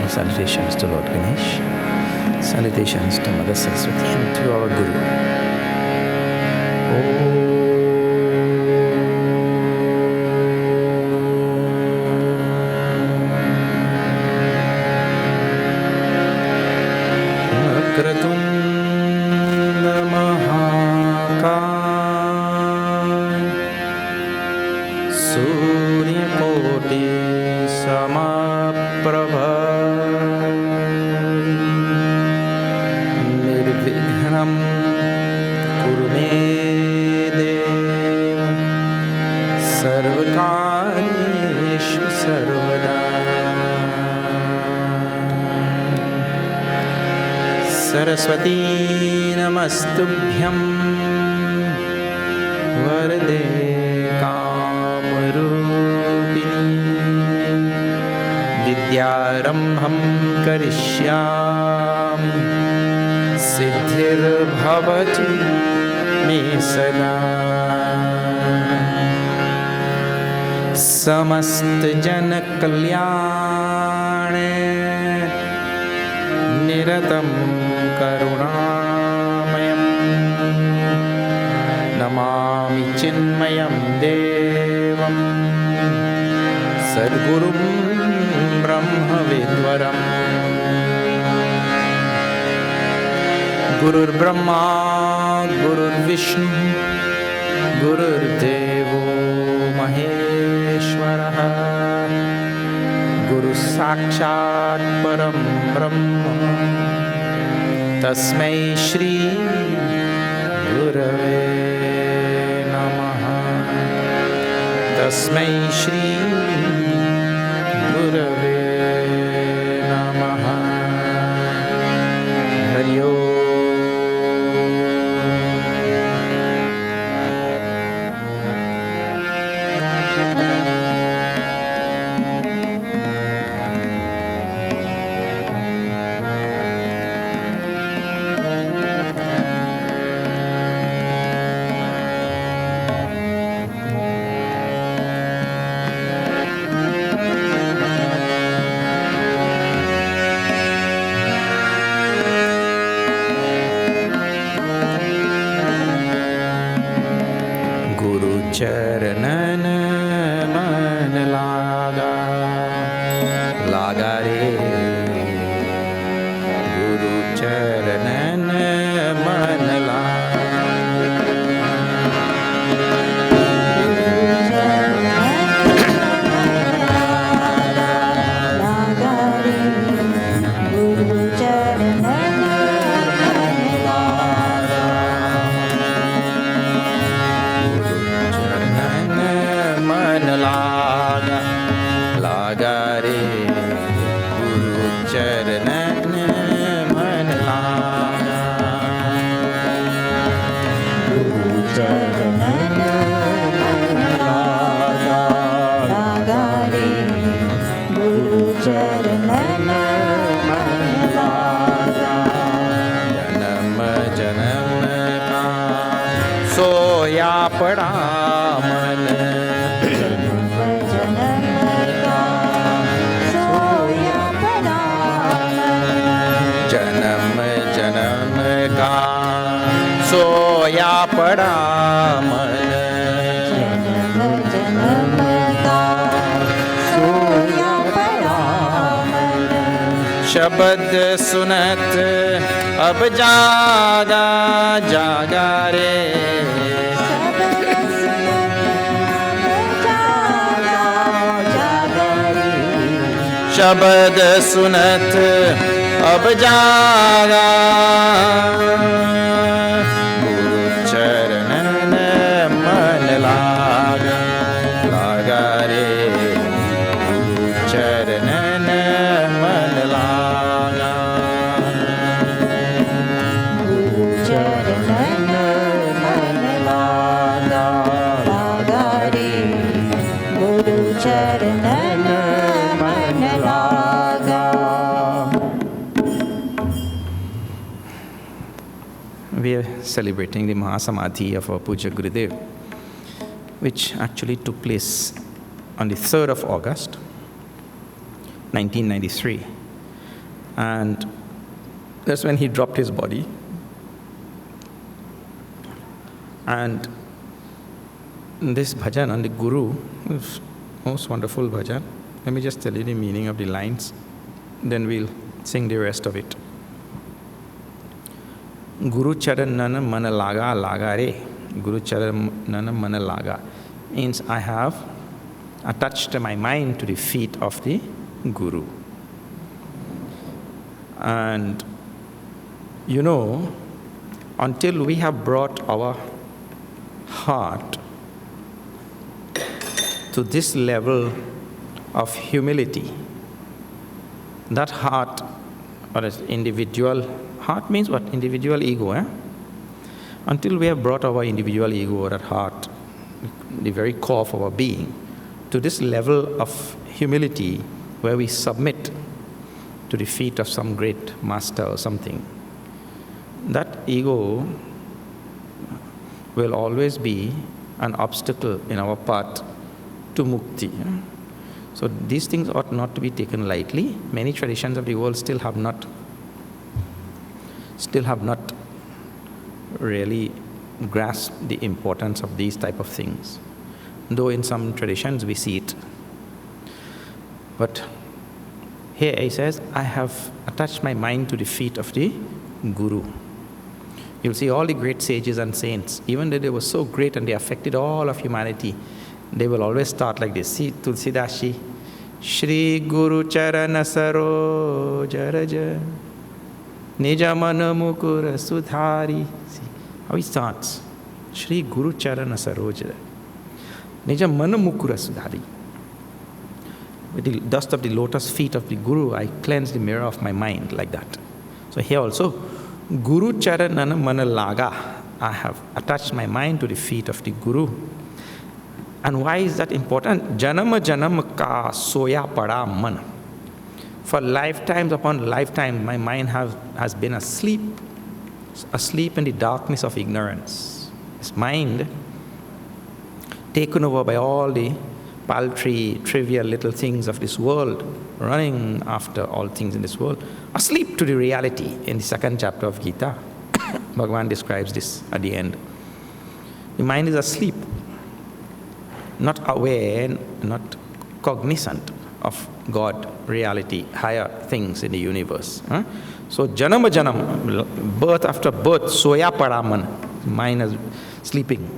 Salutations to Lord Ganesh. Salutations to Mother Saraswati and to our Guru. Vakratunda Mahakaya Suryakoti Samaprabha Nirvighnam Kurume Deva Sarvakaryeshu Sarvada Saraswati Namastubhyam Varade Kamarupini Vidyarambham Karishyami Siddhir Bhavati Me Sada Samast Jana Kalyane Niratam Karunamayam Namami Chinmayam Devam Sadgurum Brahma Vidwaram Gurur Brahma Gurur Vishnu Gurur Devo Maheshwaraha Guru Sakshat Param Brahma Tasmai Shri Gurave Namaha Tasmai Shri Gurave Namaha Hari Om. Charanan man laga, laga re. Guru charanan man laga, laga re. Guru charanan laga laga re Guru charanan man laga Guru charanan man laga laga re Guru charanan man laga janam janam ka soya pada man सोया पड़ा मन जन्म का सोया पड़ा मन शब्द सुनत अब जागा जागा रे शब्द सुनत अब जागा We are celebrating the Mahasamadhi of our Puja Gurudev, which actually took place on the 3rd of August, 1993. And that's when he dropped his body. And this bhajan on the Guru is most wonderful bhajan. Let me just tell you the meaning of the lines, then we'll sing the rest of it. Guru charanana mana laga laga re. Guru charanana mana laga means I have attached my mind to the feet of the Guru. And you know, until we have brought our heart to this level of humility, that heart, or as individual heart means what? Individual ego, eh? Until we have brought our individual ego or that heart, the very core of our being, to this level of humility where we submit to the feet of some great master or something, that ego will always be an obstacle in our path to mukti. So these things ought not to be taken lightly. Many traditions of the world still have not really grasped the importance of these type of things. Though in some traditions we see it. But here he says, I have attached my mind to the feet of the Guru. You'll see all the great sages and saints, even though they were so great and they affected all of humanity, they will always start like this. See, Tulsidashi, Shri Guru Charana Saroja Raja Nijamana Mukura Sudhari. See how he starts. Shri Guru Charana Saroja Nijamana Mukura Sudhari. With the dust of the lotus feet of the Guru, I cleanse the mirror of my mind, like that. So here also, Guru Charanana Mana Laga. I have attached my mind to the feet of the Guru. And why is that important? Janama Janama Ka Soya Pada Mana. For lifetimes upon lifetime, my mind has been asleep in the darkness of ignorance. This mind, taken over by all the paltry, trivial little things of this world, running after all things in this world, asleep to the reality. In the second chapter of Gita, Bhagavan describes this at the end. The mind is asleep, not aware, not cognizant of God, reality, higher things in the universe. So janama janam, birth after birth, soya paraman, mind is sleeping.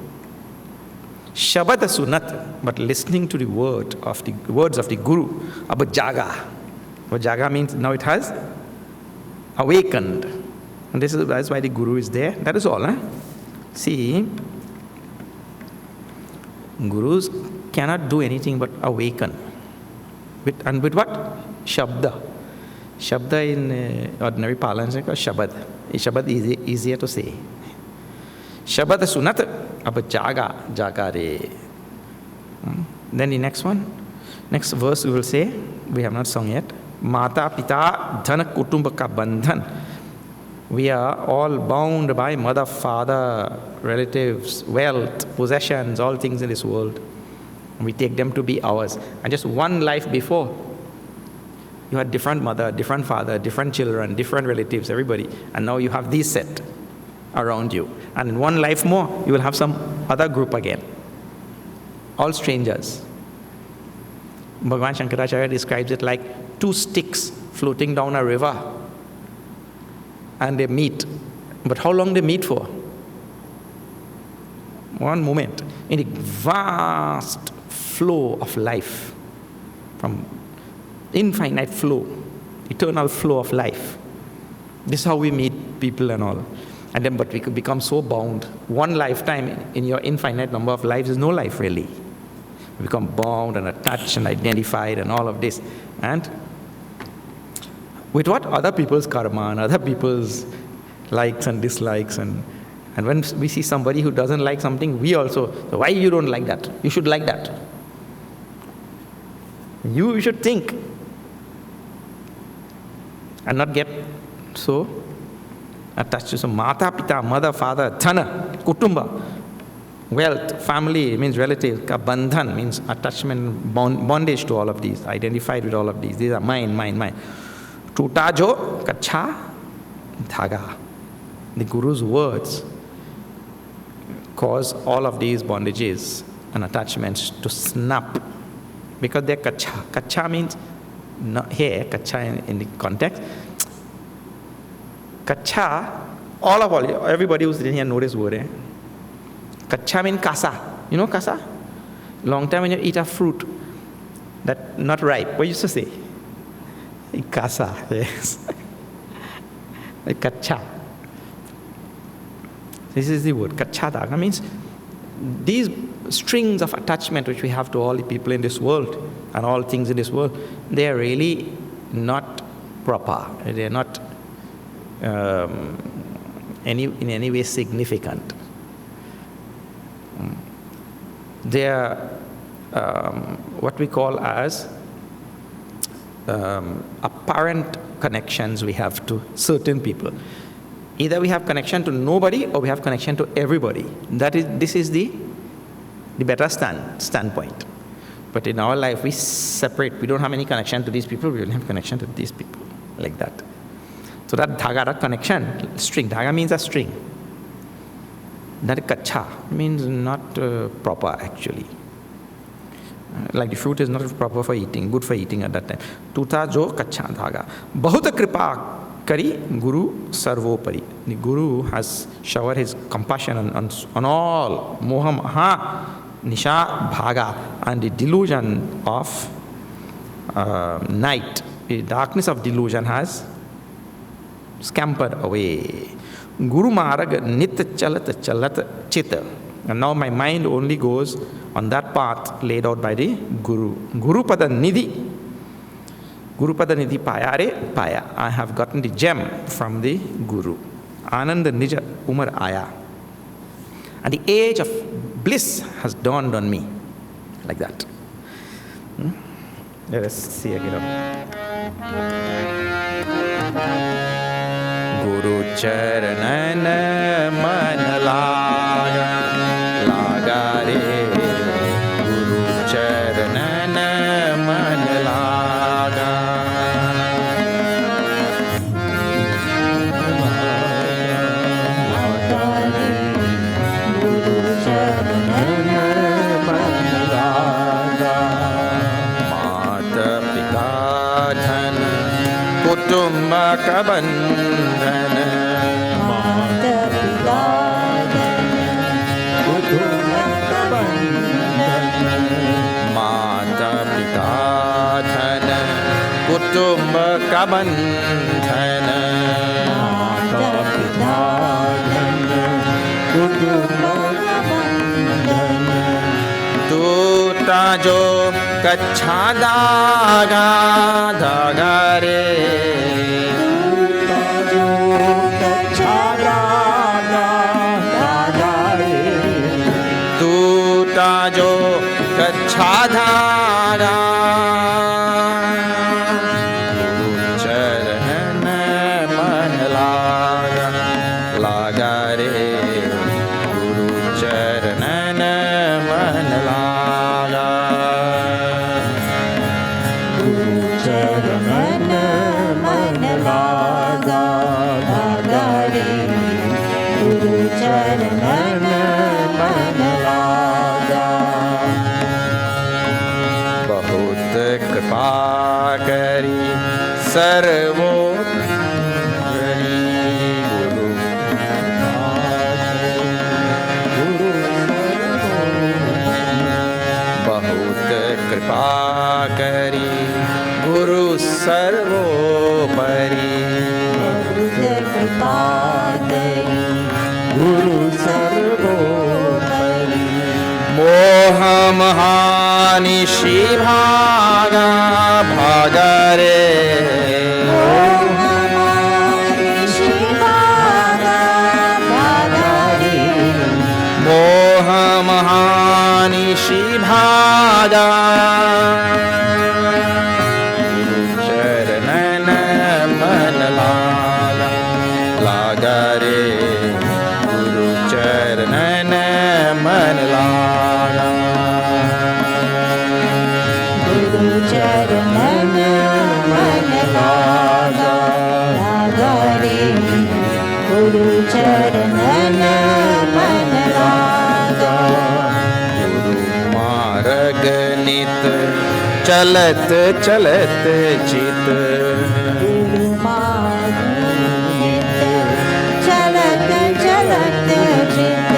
Shabada sunat, but listening to the words of the Guru, about jaga. What jaga means, now it has awakened. And that's why the Guru is there. That is all. See, Gurus cannot do anything but awaken. And with what? Shabda. Shabda in ordinary parlance is called Shabad. Shabad is easier to say. Shabada sunat. Abba jaga re. Then the next verse we will say, we have not sung yet. Mata pita dhana kutumba ka bandhan. We are all bound by mother, father, relatives, wealth, possessions, all things in this world. We take them to be ours. And just one life before, you had different mother, different father, different children, different relatives, everybody. And now you have these set around you. And in one life more, you will have some other group again. All strangers. Bhagavan Shankaracharya describes it like two sticks floating down a river. And they meet. But how long they meet for? One moment. In the vast flow of life, from infinite flow, eternal flow of life. This is how we meet people and all. And then, but we could become so bound. One lifetime in your infinite number of lives is no life really. We become bound and attached and identified and all of this. And with what? Other people's karma and other people's likes and dislikes. And when we see somebody who doesn't like something, we also, so why you don't like that? You should like that. You should think. And not get so attached to some mata, pita, mother, father, dhana, kutumba, wealth, family means relatives, ka bandhan means attachment, bondage to all of these, identified with all of these. These are mine. Tuta jo kacha dhaga. The Guru's words cause all of these bondages and attachments to snap because they're kacha. Kacha means, not here, kacha in the context. Kacha, everybody who's sitting here know this word. Kacha means kasa. You know kasa? Long time when you eat a fruit that not ripe, what you used to say? Kasa, yes. Like kacha. This is the word, kacha dhaga means these strings of attachment which we have to all the people in this world and all things in this world, they are really not proper. They are not in any way significant. They are what we call as apparent connections we have to certain people. Either we have connection to nobody or we have connection to everybody. This is the better standpoint. But in our life, we separate. We don't have any connection to these people. We only have connection to these people, like that. So that dhaga, that connection, string. Dhaga means a string. That kacha means not proper actually. Like the fruit is not proper for eating, good for eating at that time. Tuta jo kacha dhaga. Bahuta kripa kari Guru sarvopari. The Guru has showered his compassion on all. Moha maha nisha bhaga. And the delusion of night, the darkness of delusion has scampered away. Guru Maharag nit chalat chalat chita. And now my mind only goes on that path laid out by the Guru. Guru pada nidhi. Guru pada nidhi paya re paya. I have gotten the gem from the Guru. Ananda nija umar aya. And the age of bliss has dawned on me. Like that. Let us see again. Guru charanana man laga, laga re. Guru charanana man laga. Guru charanana man laga. Mata pita dhan kutumba ka bandhan. Mata pita dhan kutumba ka bandhan. Mata pita dhan kutumba ka bandhan. Mata pita dhan kutumba ka bandhan. Tuta jo kacha dhaga dhaga re. Jo kacha dhaga. Guru charana man laga, laga re. Guru charana man laga. Guru charana man laga, laga re. Guru charana man laga. कृपा करी servo गुरु बहुत कृपा करी गुरु सर्वोपरि. कृपा करी गुरु सर्वोपरि. मोह महानिशि भागा भागा रे. मोह महानिशि भागा भागा रे. मोह महानिशि भागा. गुरु चरणन मन लागा, लागा रे. गुरु चरणन मन लागा. Charanana चरणन मन लागा। गुरु मार्ग नित चलत चलत चित। गुरु मार्ग नित चलत चलत चित।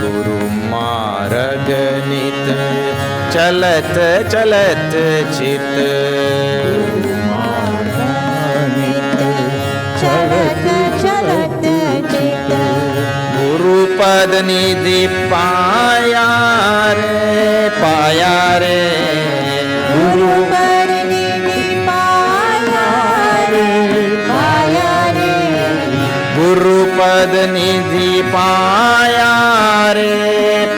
गुरु मार्ग नित चलत चलत चित। गुरु मार्ग नित चलत चलत चित। गुरु पद निधि पाया रे पाया रे। गुरु पद निधि पाया रे पाया रे। गुरु पद निधि पाया रे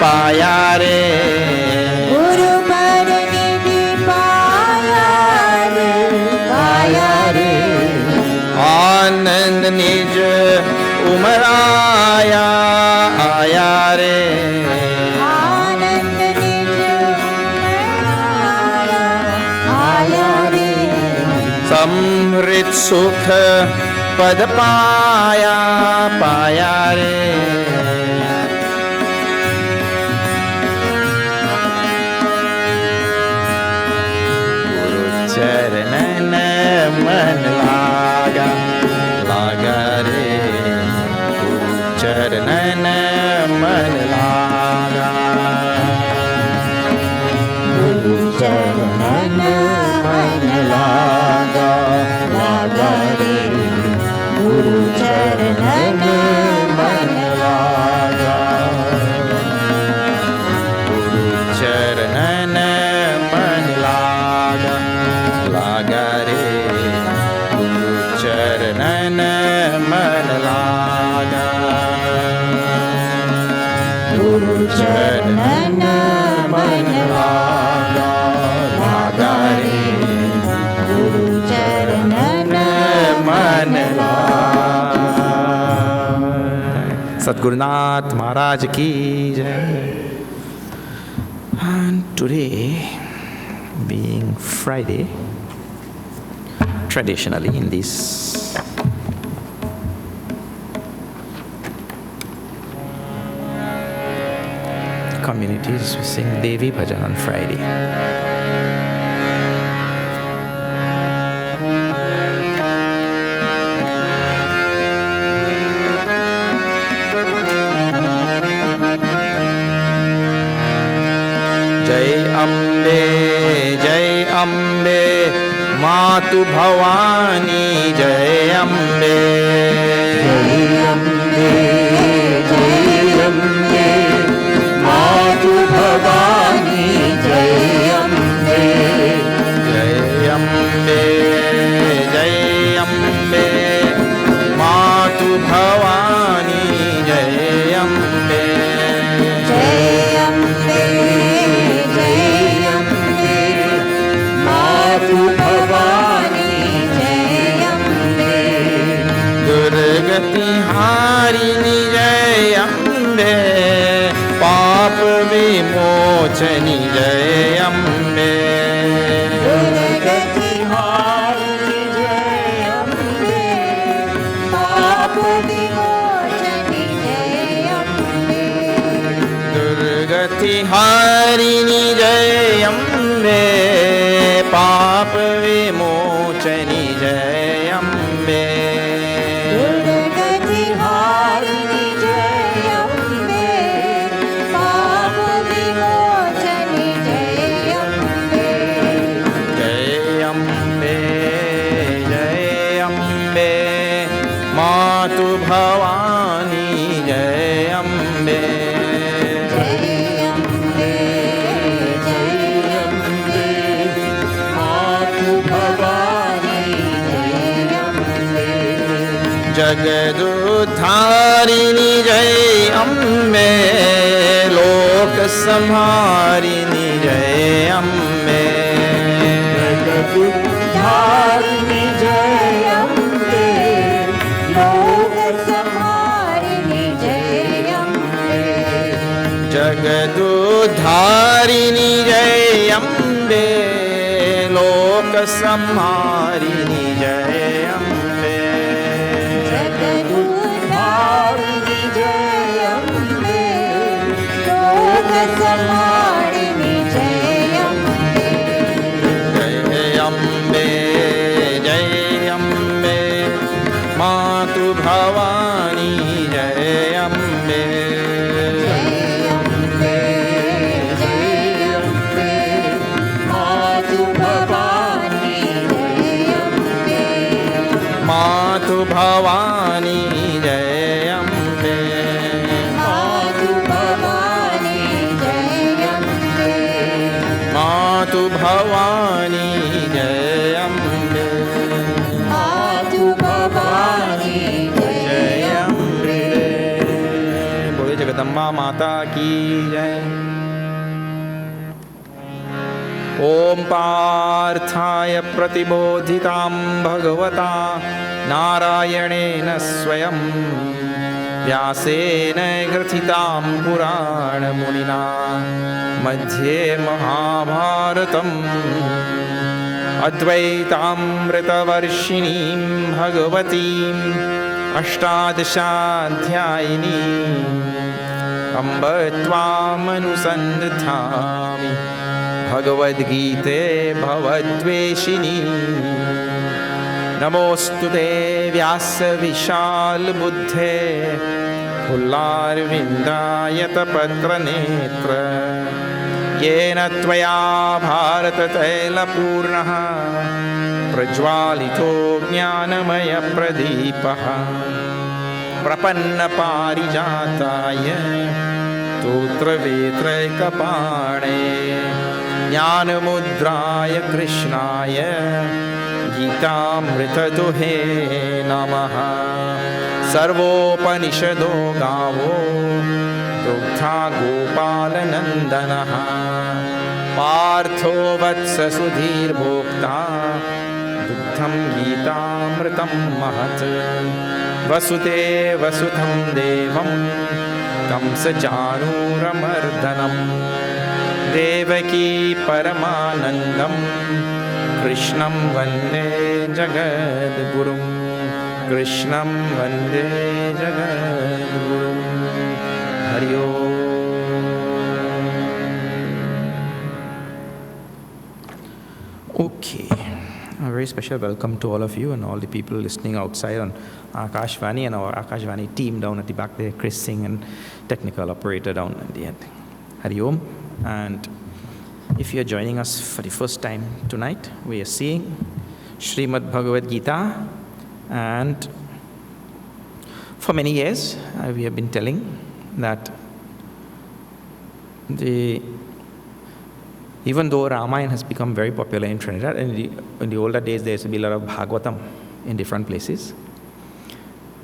पाया रे। गुरु पद निधि पाया रे पाया रे। आनंद निज उमराया आया रे। आनंद निज उमराया आया रे। समृत सुख पद पाया पाया रे। गुरु चरणन मन लागा लागा रे। गुरु चरणन मन लागा। गुरु चरणन मन लागा लागा रे। गुरु चरणन मन लागा। गुरु चरणन मन लागा लागा रे। गुरु चरणन मन लागा। गुरु चरणन मन लागा लागा रे। गुरु चरणन मन लागा। सद्गुरुनाथ महाराज की जय। And today, being Friday, traditionally in these communities, we sing Devi Bhajan on Friday. जय अम्बे मातु भवानी जय अम्बे। जय अम्बे जय अम्बे मातु भवानी जय अम्बे। जय अम्बे मातु भवानी जय अम्बे। जय अम्बे जय अम्बे मातु भवानी जय अम्बे। दुर्गति हारिणी जय अम्बे। पाप विमोचनी जय अम्बे। दुर्गति हारिणी जय अम्बे। पाप विमोचनी जय अम्बे। दुर्गति हारिणी जय अम्बे। पाप विमोचनी जय अम्बे। दुर्गति हारिणी जय अम्बे। पाप विमोचनी जय अम्बे। जय अम्बे मातु भवानी जय अम्बे। जय अम्बे मातु भवानी जय अम्बे। जगदुद्धारिणी जय अम्बे। लोक संहारिणी जय अम्बे। जगदुद्धारिणी जय अम्बे। लोक संहारिणी जय अम्बे। जगदुद्धारिणी जय अम्बे। लोक संहारिणी जय Ambe. जगदुद्धारिणी Samhadini Jai Ambe. Jai Ambe, Jai Ambe, Matu Bhavani Jai Ambe. Jai Ambe, Jai Ambe, Matu Bhavani Jai Ambe. Matu Bhavani Jai Ambe. Matu Bhavani Jai Ambe. Matu Bhavani Jai Ambe. Matu Bhavani Jai Ambe. बोले जगदम्बा माता की जय। ओम पार्थाय प्रतिबोधितां भगवता नारायणेन स्वयं व्यासेन ग्रथितां पुराणमुनिना मध्ये महाभारतम् अद्वैतामृतवर्षिणीं भगवतीम् अष्टादशाध्यायिनीम् अम्ब त्वामनुसन्धामि भगवद्गीते भवद्वेषिणी। नमोऽस्तु ते व्यासविशालबुद्धे फुल्लारविन्दायतपत्रनेत्र येन त्वया भारततैलपूर्णः प्रज्वालितो ज्ञानमयप्रदीपः प्रपन्नपारिजाताय स्तोत्रवेत्रैकपाणे ज्ञानमुद्राय कृष्णाय गीतामृतदुहे नमः। सर्वोपनिषदो गावो दुग्धा गोपालनन्दनः पार्थो वत्स सुधीर्भोक्ता दुग्धं गीतामृतं महत्। वसुते वसुधं देवं कंसचाणूरमर्दनं देवकी परमानन्दं कृष्णं वन्दे जगद्गुरुं। कृष्णं वन्दे जगद्गुरुं। हरि ओम्। Okay. A very special welcome to all of you and all the people listening outside on Akashvani and our Akashvani team down at the back there, Chris Singh and technical operator down at the end. Hari Om. And if you are joining us for the first time tonight, we are seeing Srimad Bhagavad Gita, and for many years we have been telling that even though Ramayana has become very popular in Trinidad, and in the older days there used to be a lot of Bhagavatam in different places,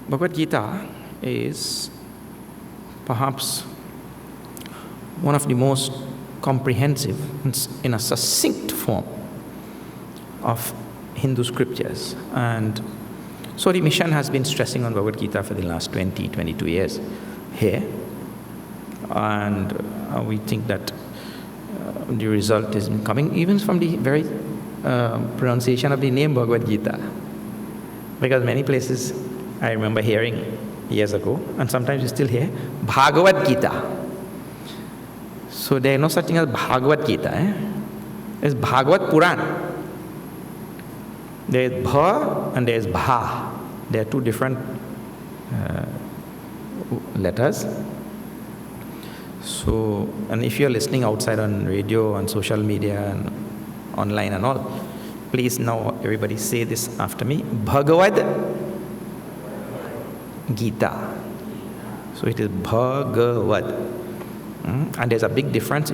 Bhagavad Gita is perhaps one of the most comprehensive, in a succinct form, of Hindu scriptures. And so the mission has been stressing on Bhagavad Gita for the last 22 years here. And we think that the result is coming even from the very pronunciation of the name Bhagavad Gita. Because many places I remember hearing years ago, and sometimes you still hear, Bhagavad Gita. So there is no such thing as Bhagavad Gita. It's Bhagavad Puran. There is Bha and there is Bha. There are two different letters. So, and if you're listening outside on radio, on social media, and online and all, please now everybody say this after me. Bhagavad Gita. So it is Bhagavad. And there's a big difference.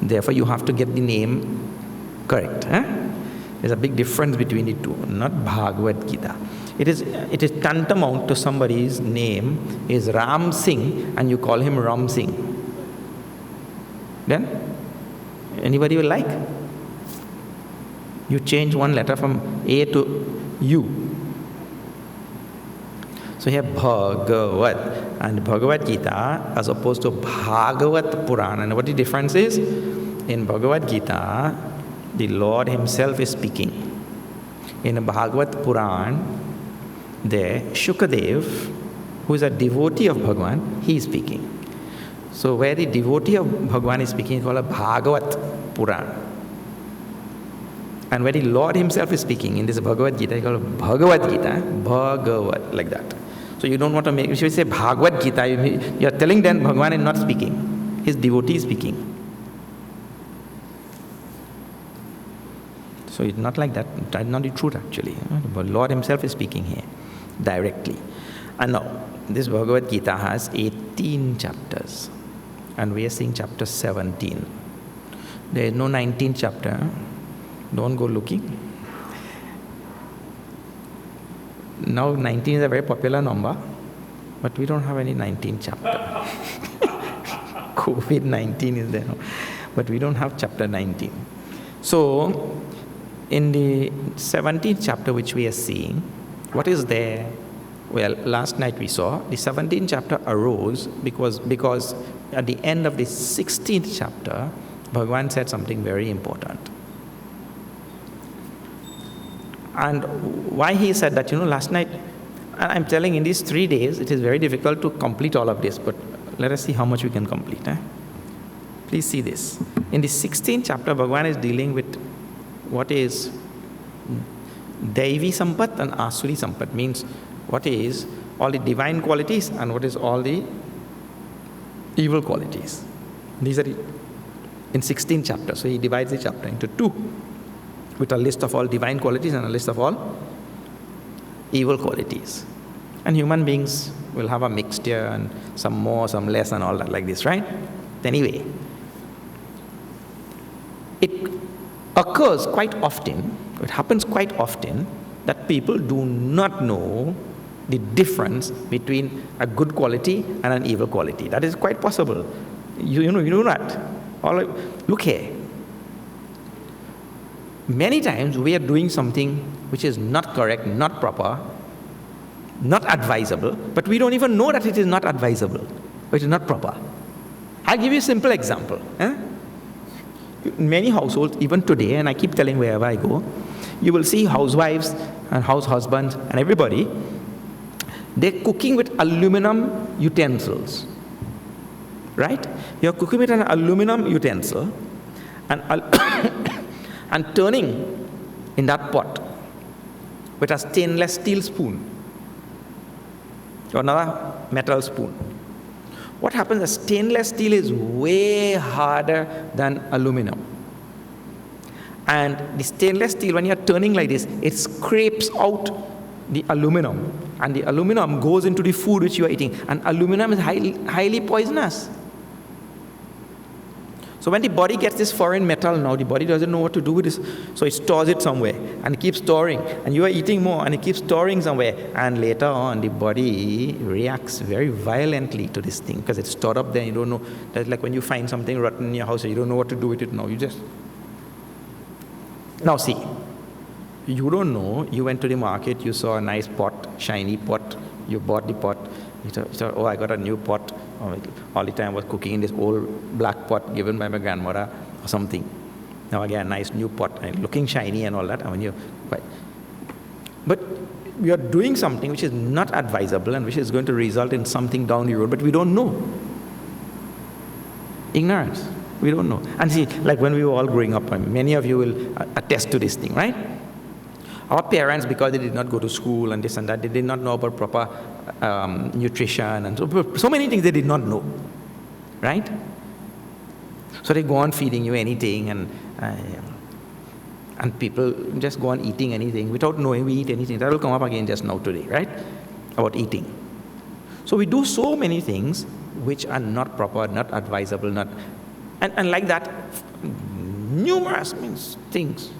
Therefore, you have to get the name correct. There's a big difference between the two, not Bhagavad Gita. It is tantamount to somebody's name is Ram Singh and you call him Ram Singh. Then, anybody will like? You change one letter from A to U. So here Bhagavad and Bhagavad Gita as opposed to Bhagavat Puran. And what the difference is? In Bhagavad Gita, the Lord himself is speaking. In Bhagavat Puran, there Shukadev, who is a devotee of Bhagavan, he is speaking. So where the devotee of Bhagavan is speaking is called a Bhagavat Purana. And where the Lord himself is speaking in this Bhagavad Gita, he called it Bhagavad Gita, Bhagavat, like that. So you don't want to make, if you say Bhagavad Gita, you are telling them Bhagavan is not speaking. His devotee is speaking. So it's not like that. That's not the truth actually. The Lord himself is speaking here, directly. And now, this Bhagavad Gita has 18 chapters. And we are seeing chapter 17. There is no 19th chapter. Don't go looking. Now 19 is a very popular number, but we don't have any 19th chapter. COVID-19 is there, but we don't have chapter 19. So, in the 17th chapter which we are seeing, what is there? Well, last night we saw the 17th chapter arose because at the end of the 16th chapter, Bhagavan said something very important. And why he said that, last night, and I'm telling in these 3 days, it is very difficult to complete all of this, but let us see how much we can complete. Please see this. In the 16th chapter, Bhagavan is dealing with what is Daivi Sampat and Asuri Sampat, means what is all the divine qualities and what is all the evil qualities. These are in 16th chapter. So he divides the chapter into two, with a list of all divine qualities and a list of all evil qualities. And human beings will have a mixture and some more, some less and all that like this, right? Anyway, it occurs quite often, it happens quite often that people do not know the difference between a good quality and an evil quality. That is quite possible. You know that. Look here. Many times we are doing something which is not correct, not proper, not advisable, but we don't even know that it is not advisable, or it is not proper. I'll give you a simple example. In many households, even today, and I keep telling wherever I go, you will see housewives and house husbands and everybody, they're cooking with aluminum utensils, right? You're cooking with an aluminum utensil and and turning in that pot with a stainless steel spoon or another metal spoon. What happens is stainless steel is way harder than aluminum. And the stainless steel, when you're turning like this, it scrapes out the aluminum. And the aluminum goes into the food which you are eating. And aluminum is highly poisonous. So when the body gets this foreign metal now, the body doesn't know what to do with this. So it stores it somewhere and it keeps storing. And you are eating more and it keeps storing somewhere. And later on, the body reacts very violently to this thing because it's stored up there. You don't know. That's like when you find something rotten in your house, you don't know what to do with it now. You just... Now see, you don't know. You went to the market, you saw a nice pot, shiny pot. You bought the pot. You thought, oh, I got a new pot. All the time I was cooking in this old black pot given by my grandmother or something. Now again, a nice new pot, and looking shiny and all that. But we are doing something which is not advisable and which is going to result in something down the road, but we don't know. Ignorance. We don't know. And see, like when we were all growing up, many of you will attest to this thing, right? Our parents, because they did not go to school and this and that, they did not know about proper nutrition and so many things they did not know, right? So they go on feeding you anything and people just go on eating anything without knowing we eat anything. That will come up again just now today, right? About eating. So we do so many things which are not proper, not advisable, and like that, numerous things.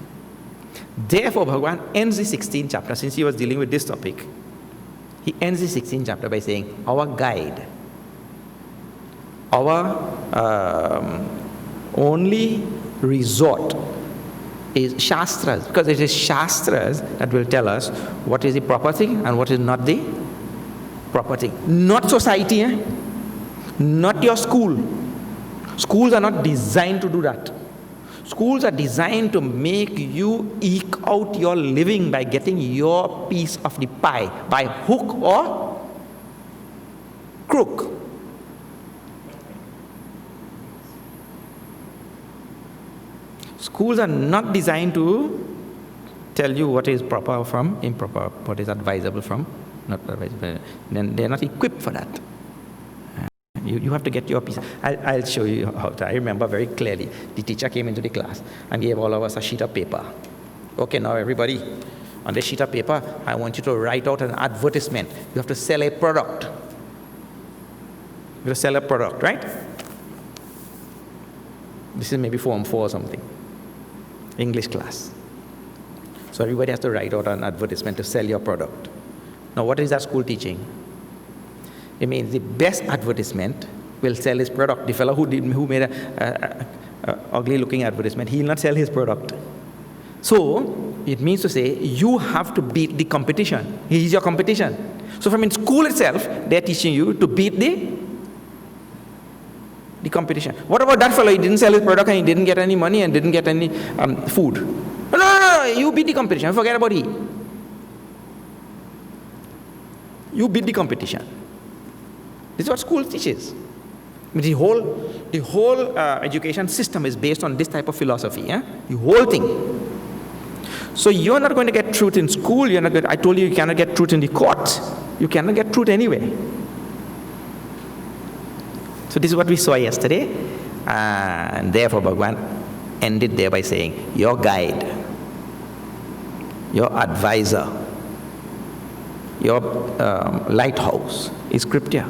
Therefore, Bhagavan ends the 16th chapter, since he was dealing with this topic. He ends the 16th chapter by saying, our guide, our only resort is Shastras, because it is Shastras that will tell us what is the proper thing and what is not the proper thing. Not society, not your school. Schools are not designed to do that. Schools are designed to make you eke out your living by getting your piece of the pie, by hook or crook. Schools are not designed to tell you what is proper from improper, what is advisable from not advisable. Then they're not equipped for that. You have to get your piece. I'll show you how to. I remember very clearly. The teacher came into the class and gave all of us a sheet of paper. Okay, now everybody, on this sheet of paper, I want you to write out an advertisement. You have to sell a product. You have to sell a product, right? This is maybe Form 4 or something. English class. So everybody has to write out an advertisement to sell your product. Now what is that school teaching? It means the best advertisement will sell his product. The fellow who made a ugly looking advertisement, he will not sell his product. So it means to say you have to beat the competition. He is your competition. So from in school itself, they're teaching you to beat the competition. What about that fellow? He didn't sell his product and he didn't get any money and didn't get any food. No, you beat the competition. Forget about he. You beat the competition. This is what school teaches. The whole education system is based on this type of philosophy. The whole thing. So you're not going to get truth in school. I told you cannot get truth in the court. You cannot get truth anywhere. So this is what we saw yesterday. And therefore Bhagavan ended there by saying, your guide, your advisor, your lighthouse is scripture.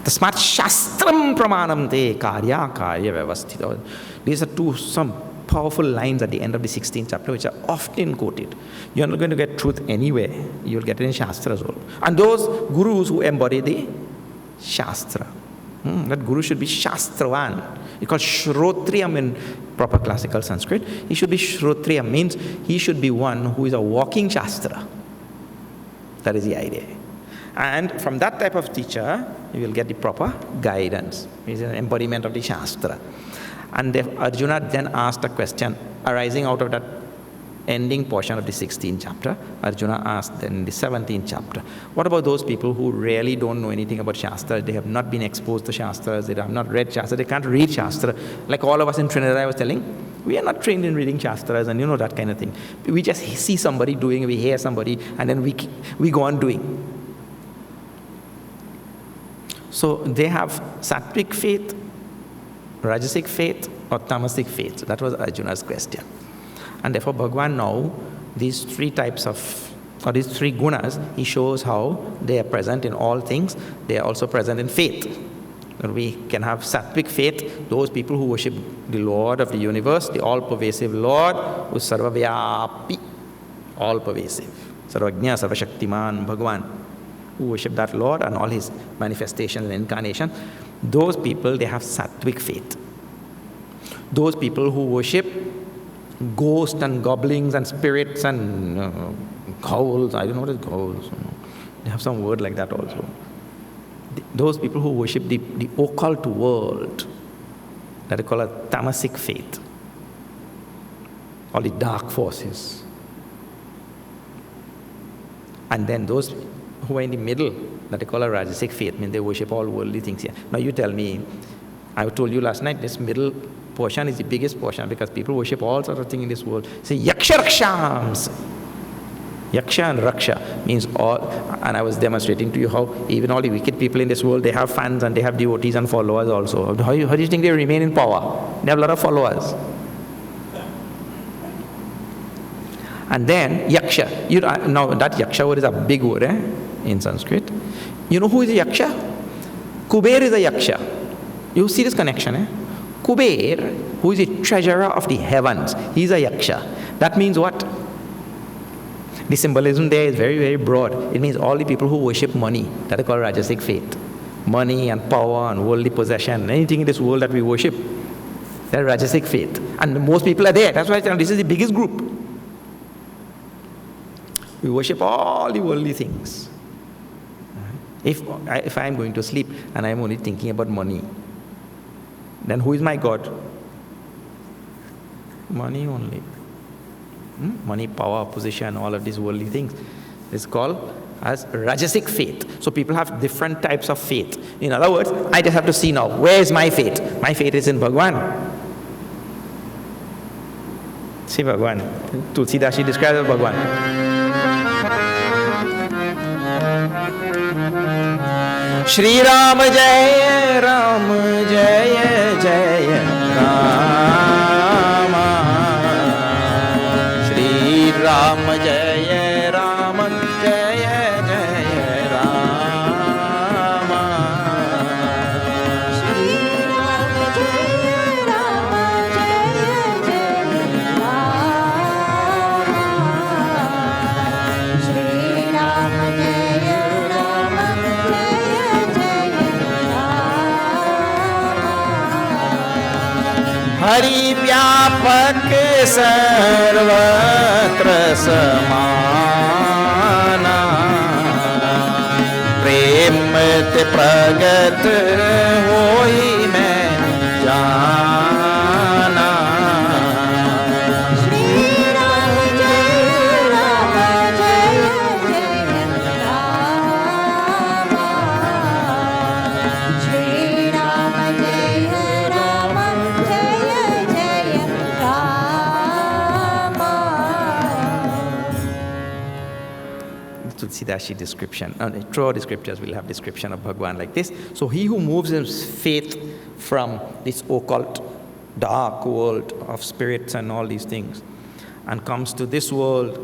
Tasmat shastram pramanam te karya vyavasthita. These are some powerful lines at the end of the 16th chapter which are often quoted. You're not going to get truth anywhere. You'll get it in Shastra as well. And those gurus who embody the Shastra. That guru should be Shastravan. It's called Shrotriyam in proper classical Sanskrit. He should be Shrotriyam, means he should be one who is a walking Shastra. That is the idea. And from that type of teacher, you will get the proper guidance. He's an embodiment of the Shastra. And Arjuna then asked a question arising out of that ending portion of the 16th chapter. Arjuna asked then in the 17th chapter, what about those people who really don't know anything about Shastra? They have not been exposed to Shastras, they have not read Shastra, they can't read Shastra. Like all of us in Trinidad, I was telling, we are not trained in reading Shastras and that kind of thing. We just see somebody doing, we hear somebody, and then we go on doing. So they have sattvic faith, rajasic faith, or tamasic faith. So that was Arjuna's question. And therefore Bhagavan now, these three types of, or these three gunas, he shows how they are present in all things. They are also present in faith. And we can have sattvic faith, those people who worship the Lord of the universe, the all-pervasive Lord, who is sarvavyapi, all-pervasive, sarvajna, sarvashaktiman, Bhagavan, who worship that Lord and all his manifestations and incarnations. Those people, they have sattvic faith. Those people who worship ghosts and goblins and spirits and ghouls, I don't know what is ghouls. They have some word like that also. Those people who worship the occult world, that they call a tamasic faith, or the dark forces. And then those who are in the middle, that they call a rajasic faith, mean they worship all worldly things here. Now you tell me, I told you last night, this middle portion is the biggest portion because people worship all sorts of things in this world. Say Yaksha Rakshams. Yaksha and Raksha means all, and I was demonstrating to you how even all the wicked people in this world, they have fans and they have devotees and followers also. How do you think they remain in power? They have a lot of followers. And then Yaksha. Now that Yaksha word is a big word in Sanskrit. You know who is a Yaksha? Kuber is a Yaksha. You see this connection? Kuber, who is the treasurer of the heavens, he is a Yaksha. That means what? The symbolism there is very, very broad. It means all the people who worship money, that is called rajasic faith. Money and power and worldly possession, anything in this world that we worship, that is rajasic faith. And most people are there. That's why this is the biggest group. We worship all the worldly things. If I am going to sleep and I am only thinking about money, then who is my God? Money only. Money, power, position, all of these worldly things. It's called as rajasic faith. So people have different types of faith. In other words, I just have to see now, where is my faith? My faith is in Bhagavan. See Bhagwan. Tulsidas, she describes as Bhagwan. Shri Ram Jaya Ram Jaya Jaya Rama. Shri Ram Jaya Ram Jaya Jaya Rama. Shri Ram Jaya Ram Jaya Jaya Rama. Shri Ram Jaya Ram Jaya Jaya Rama. Hari Vyapak Sarvatra Samana. Prem te pragat hoi main jana. Shri Ram Jaya Ram Jaya Jaya Rama. Shri Ram Jaya Ram Jaya Jaya Rama. Tulsidashi description. Throughout the scriptures, we'll have description of Bhagwan like this. So he who moves his faith from this occult, dark world of spirits and all these things, and comes to this world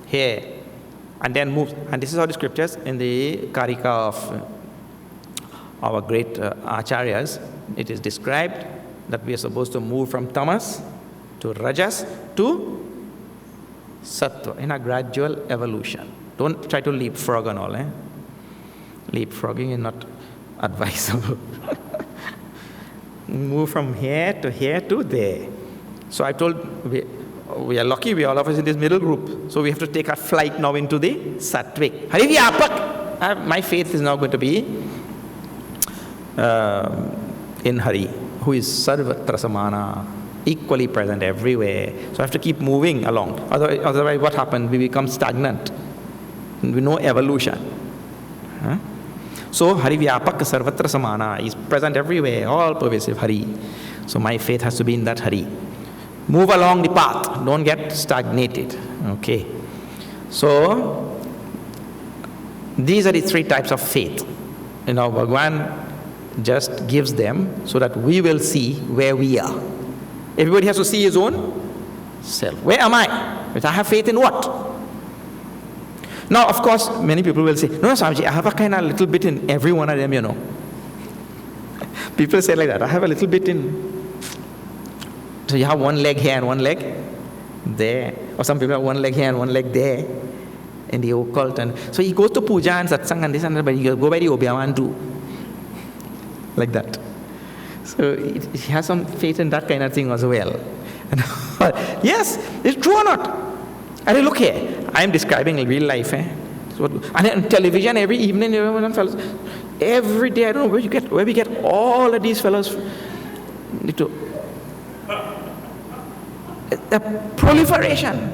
here, and then moves. And this is how the scriptures in the Karika of our great acharyas, it is described that we are supposed to move from tamas to rajas to sattva in a gradual evolution. Don't try to leapfrog and all. Leapfrogging is not advisable. Move from here to there. So I told, we are lucky, we all of us in this middle group. So we have to take a flight now into the sattvic. Hari Vyapak. My faith is now going to be in Hari, who is Sarvatra Samana, equally present everywhere. So I have to keep moving along. Otherwise what happens? We become stagnant. We know evolution. So Hari Vyapak Sarvatra Samana is present everywhere, all pervasive Hari. So my faith has to be in that Hari. Move along the path, don't get stagnated. Okay. So these are the three types of faith. Bhagwan just gives them so that we will see where we are. Everybody has to see his own self. Where am I? But I have faith in what? Now, of course, many people will say, no, Swamiji, I have a kind of little bit in every one of them, People say like that, I have a little bit in. So you have one leg here and one leg there. Or some people have one leg here and one leg there in the occult. And so he goes to puja and satsang and this and that, but he go by the Obhyaman too. Like that. So he has some faith in that kind of thing as well. Yes, it's true or not? And look here, I am describing real life. So, and on television every evening, every day, I don't know where we get all of these fellows. The proliferation.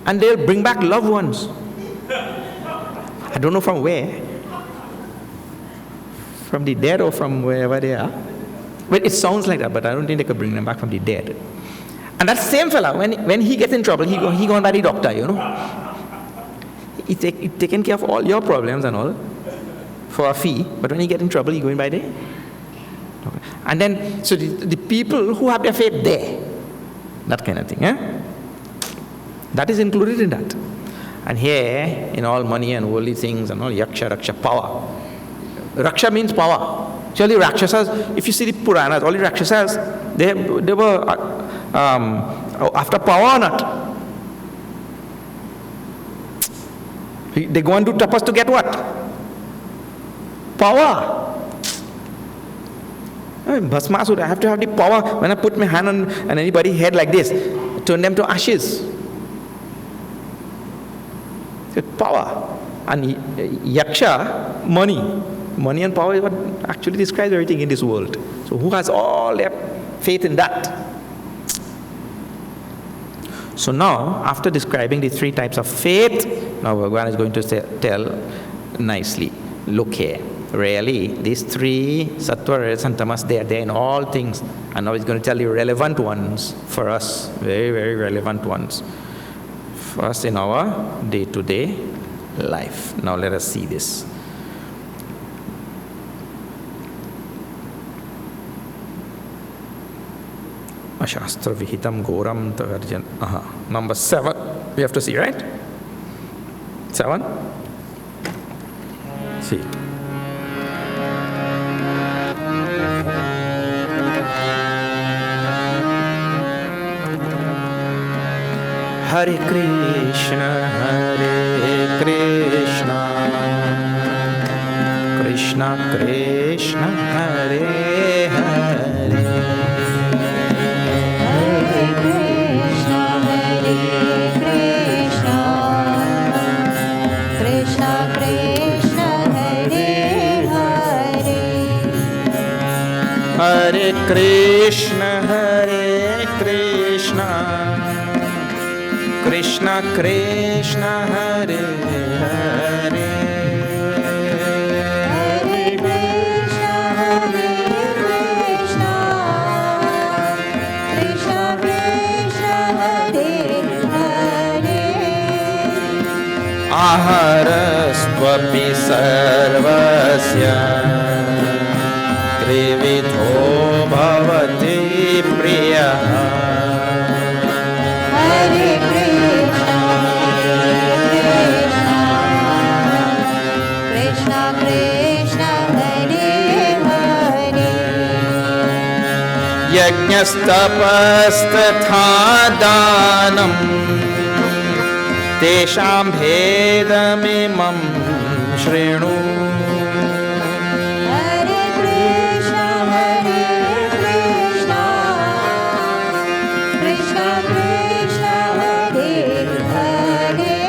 And they'll bring back loved ones. I don't know from where. From the dead or from wherever they are. But it sounds like that, but I don't think they could bring them back from the dead. And that same fella, when he gets in trouble, he gone by the doctor, He taken care of all your problems and all for a fee, but when he get in trouble, he going by the doctor. And then, so the people who have their faith there, that kind of thing, that is included in that. And here, in all money and worldly things and all, yaksha, raksha, power. Raksha means power. So the Rakshasas, if you see the Puranas, all the Rakshasas, they were after power or not? They go and do tapas to get what? Power. Bhasmasura, I have to have the power. When I put my hand on anybody's head like this, turn them to ashes. Power. And yaksha, money. Money and power is what actually describes everything in this world. So who has all their faith in that? So now, after describing the three types of faith, now Bhagwan is going to tell nicely, look here. really, these three, sattva, rajas and tamas, they are there in all things. And now he's going to tell you relevant ones for us, very, very relevant ones for us in our day-to-day life. Now let us see this. Shastra Vihitam Goram Tagarjan. Number 7. We have to see, right? 7? See. Hare Krishna, Krishna Krishna, Hare Hare. Hare Krishna, Krishna Krishna, Hare Hare. Hare Krishna, Krishna Krishna, Hare Hare. Aharasvapi sarvasya trividho bhavati priyah. Hare Krishna, Krishna Krishna, Hare Hare. Yajnastapastatha danam tesham bhedamimam shrinu. Hare Krishna, Krishna Krishna, Hare Hare.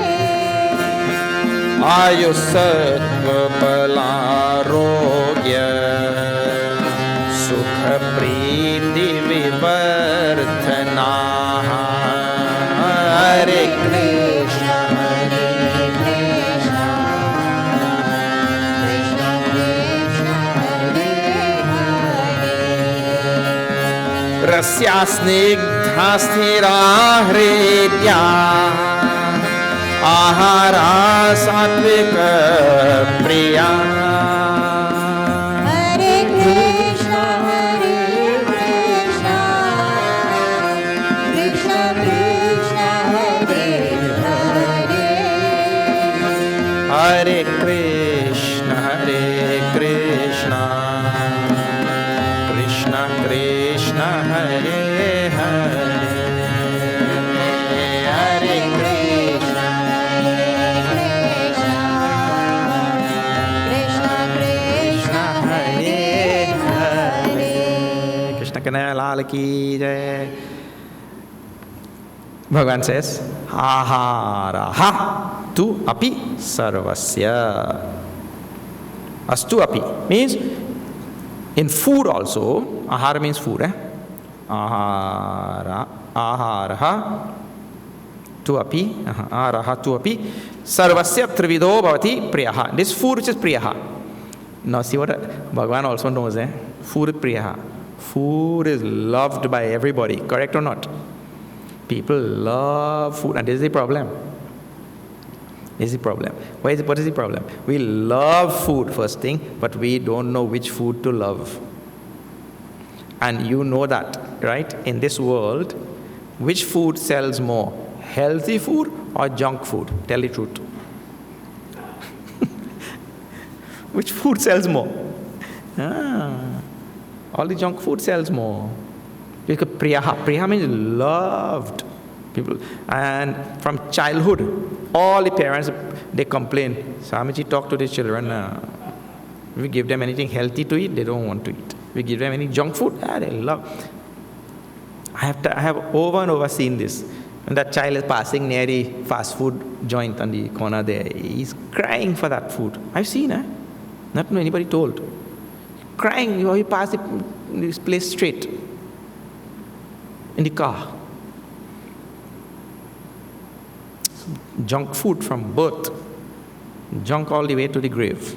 Ayusattva balarogya sukha priti vivardhana. Hare Krishna, Krishna Krishna, Hare Hare. rasya snigdha sthira hridya ahara satvika priya. Hare Krishna, Krishna Krishna, Hare Hare. Hare Krishna, Krishna Krishna, Hare Hare. Hare Krishna, Krishna Krishna, Hare Hare. Krishna Kanaya Lal ki jai. Bhagavan says, aharaha tu api sarvasya. Astu api means in food also. Ahara means food. Aharaha tu api. Aharaha tu api sarvasya trivido bhavati priyaha. This food which is priyaha. Now see what Bhagavan also knows. Food is priyaha. Food is loved by everybody. Correct or not? People love food, and this is the problem. This is the problem. What is the problem? We love food, first thing, but we don't know which food to love. And you know that, right? In this world, which food sells more? Healthy food or junk food? Tell the truth. Which food sells more? All the junk food sells more. Because priyaha means loved. People, and from childhood, all the parents, they complain, Swamiji, talk to the children. If we give them anything healthy to eat, they don't want to eat. We give them any junk food, they love. I have over and over seen this. When that child is passing near the fast food joint on the corner there, he's crying for that food. I've seen, not anybody told. Crying, he passed this place straight in the car. Junk food from birth, junk all the way to the grave.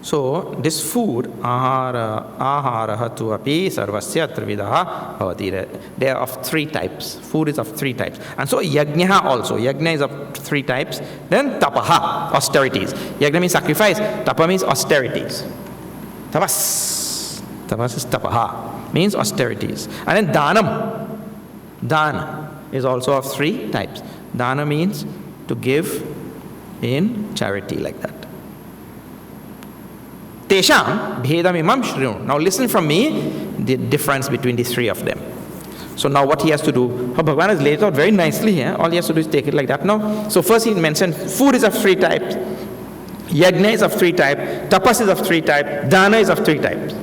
So this food, aharaha tu api sarvasya trividaha bhavati. They are of three types. Food is of three types. And so yajna also. Yajna is of three types. Then tapaha, austerities. Yajna means sacrifice. Tapa means austerities. Tapas. Tapas is tapaha. Means austerities. And then danam. Dana is also of three types. Dana means to give in charity, like that. Tesham bhedam imam shrinu. Now listen from me the difference between the three of them. So now what he has to do, Bhagavan has laid it out very nicely here. All he has to do is take it like that now. So first he mentioned food is of three types, yajna is of three types, tapas is of three types, dana is of three types.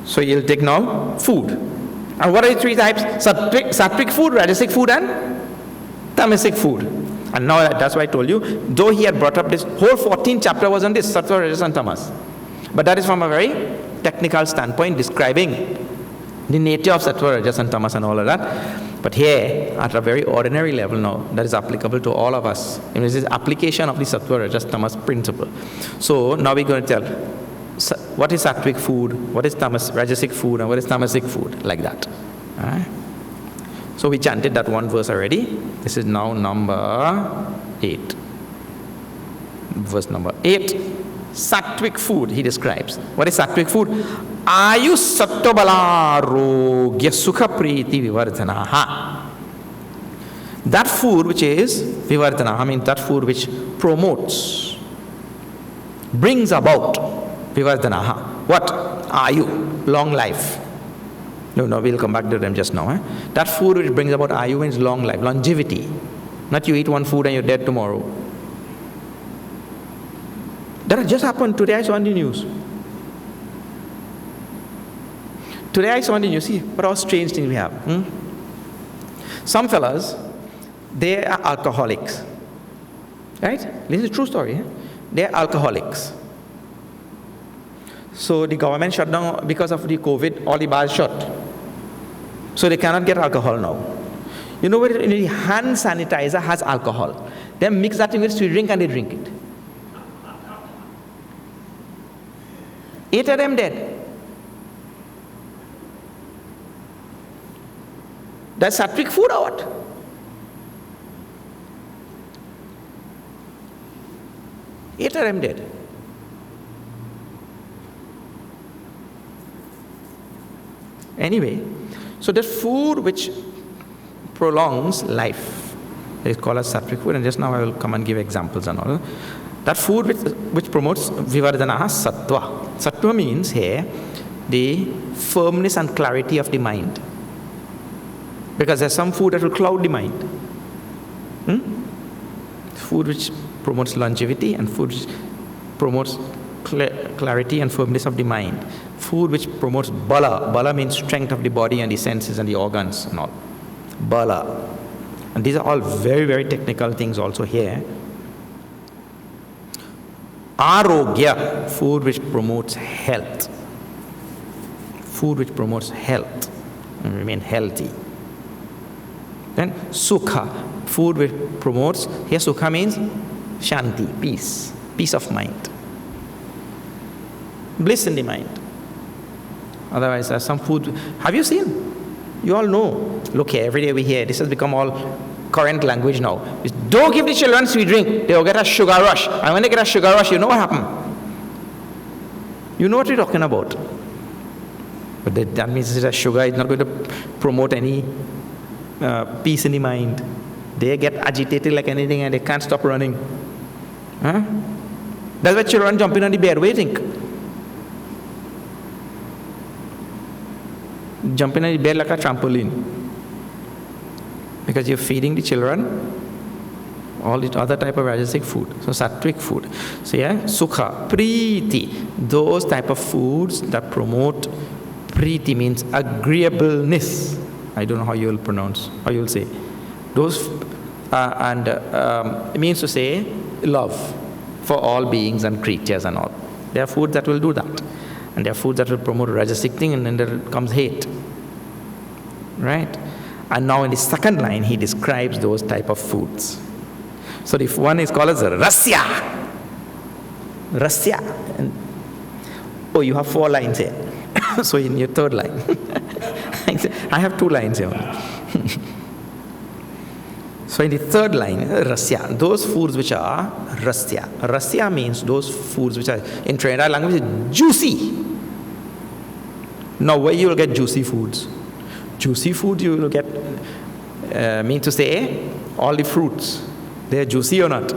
So he'll take now food. And what are the three types? Sattvic food, rajasic food, and tamasic food. And now that's why I told you, though he had brought up this whole 14th chapter was on this, sattva, rajas and tamas. But that is from a very technical standpoint, describing the nature of sattva, rajas and tamas and all of that. But here, at a very ordinary level now, that is applicable to all of us. And this is application of the sattva, rajas, tamas principle. So now we're going to tell, what is sattvic food, what is tamas, rajasic food, and what is tamasic food, like that. All right? So we chanted that one verse already. This is now number 8. Verse number 8. Sattvic food, he describes. What is sattvic food? Ayu sattobala rogya sukha priti vivardhanaha. That food which is vivardhana, I mean that food which promotes, brings about vivardhanaha. What? Ayu, long life. No, we'll come back to them just now. That food which brings about ayu means long life, longevity. Not you eat one food and you're dead tomorrow. That has just happened. Today I saw on the news. Today I saw on the news. See, what all strange things we have. Some fellas, they are alcoholics. Right? This is a true story. They are alcoholics. So the government shut down because of the COVID, all the bars shut. So they cannot get alcohol now. You know what? The hand sanitizer has alcohol. They mix that in with sweet drink and they drink it. 8 of them dead. That's sattvic food or what? Eight of them dead. Anyway, so the food which prolongs life is called as sattvic food, and just now I will come and give examples and all. That food which promotes vivardhanaha sattva. Sattva means here the firmness and clarity of the mind. Because there's some food that will cloud the mind. Food which promotes longevity and food which promotes clarity and firmness of the mind. Food which promotes bala. Bala means strength of the body and the senses and the organs and all. Bala. And these are all very, very technical things also here. Arogya, food which promotes health. Food which promotes health and remain healthy. Then sukha, food which promotes, here sukha means shanti, peace, peace of mind. Bliss in the mind. Otherwise, there's some food. Have you seen? You all know. Look here, every day we hear. This has become all current language now. It's, don't give the children sweet drink. They'll get a sugar rush. And when they get a sugar rush, you know what happened? You know what we're talking about. But that means that sugar is not going to promote any peace in the mind. They get agitated like anything and they can't stop running. Huh? That's why children jump in on the bed. What do you think? Jumping on the bed like a trampoline. Because you're feeding the children all the other type of rajasic food. So sattvic food. So yeah, sukha, priti. Those type of foods that promote priti means agreeableness. I don't know how you will pronounce, how you will say. Those, it means to say love for all beings and creatures and all. There are foods that will do that. And there are foods that will promote rajasic thing, and then there comes hate. Right? And now in the second line, he describes those type of foods. So the one is called as rasya. Rasya. Oh, you have 4 lines here. So in your 3rd line. I have 2 lines here. So in the 3rd line, rasya, those foods which are rasya. Rasya means those foods which are, in Trinidad language, juicy. Now where you will get juicy foods? Juicy foods you will get, mean to say, all the fruits. They are juicy or not?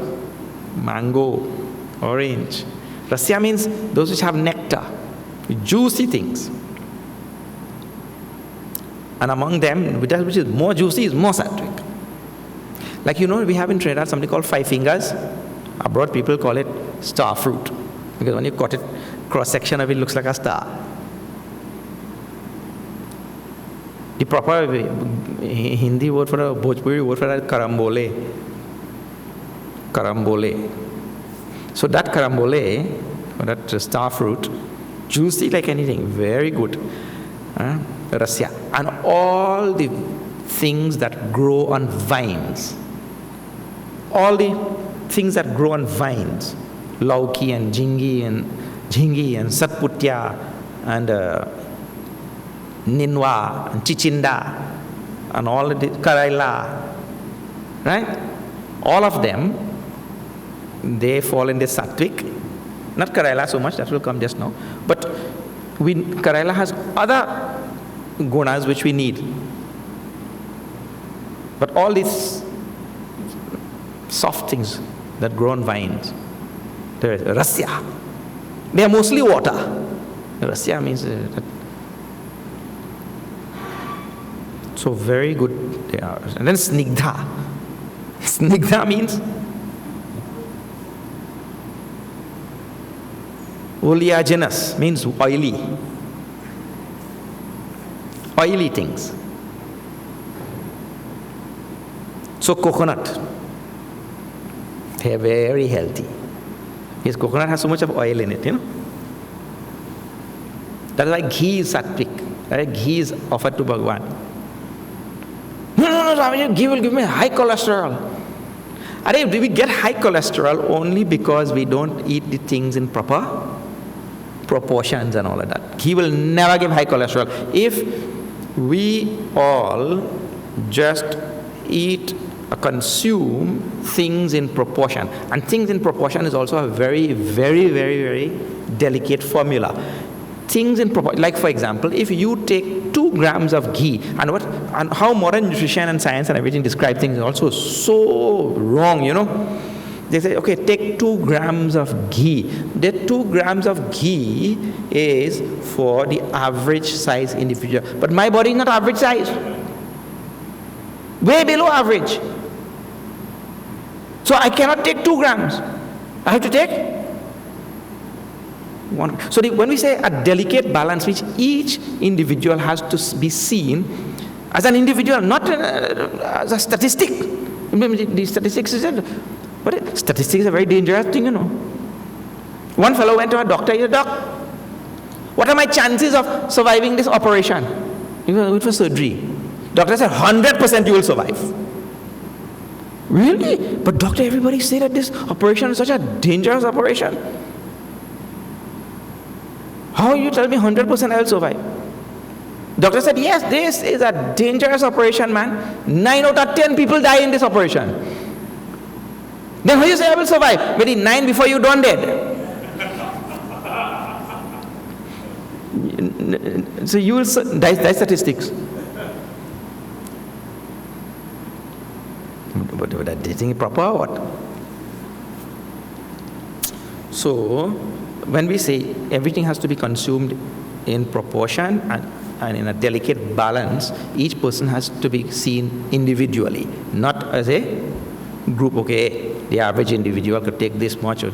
Mango, orange. Rasya means those which have nectar, juicy things. And among them, which is more juicy is more sattvic. Like we have in Trinidad something called 5 fingers. Abroad people call it star fruit. Because when you cut it, cross-section of it looks like a star. The proper Hindi word for a Bhojpuri word for that is karambole. Karambole. So that karambole, or that star fruit, juicy like anything, very good. Rasya. And all the things that grow on vines. All the things that grow on vines. Lauki and jhingi and satputya and ninwa and chichinda and all the karaila. Right? All of them, they fall in this sattvic. Not karaila so much, that will come just now. But karaila has other gunas which we need. But all these soft things that grow on vines, there is rasya. They are mostly water. Rasya means that. So very good they are. And then snigdha. Snigdha means oleaginous, means oily. Oily things. So coconut, they are very healthy. Yes, coconut has so much of oil in it, That's why ghee is sattvic. That's why ghee is offered to Bhagavan. No, Swami, ghee will give me high cholesterol. We get high cholesterol only because we don't eat the things in proper proportions and all of that. Ghee will never give high cholesterol. If we all just eat or consume things in proportion, and things in proportion is also a very, very, very, very delicate formula. Things in proportion, like for example, if you take 2 grams of ghee, and how modern nutrition and science and everything describe things is also so wrong, They say, okay, take 2 grams of ghee. That 2 grams of ghee is for the average size individual. But my body is not average size. Way below average. So I cannot take 2 grams. I have to take 1. So when we say a delicate balance, which each individual has to be seen as an individual, not as a statistic. The statistics is it. But statistics is a very dangerous thing, One fellow went to a doctor. He said, Doc, what are my chances of surviving this operation? He went for surgery. Doctor said, 100% you will survive. Really? But doctor, everybody say that this operation is such a dangerous operation. How you tell me 100% I will survive? Doctor said, yes, this is a dangerous operation, man. 9 out of 10 people die in this operation. Then how you say I will survive? Maybe 9 before you don't dead. So you will die statistics. But that thing is proper or what? So when we say everything has to be consumed in proportion and in a delicate balance, each person has to be seen individually, not as a group. Okay, the average individual could take this much.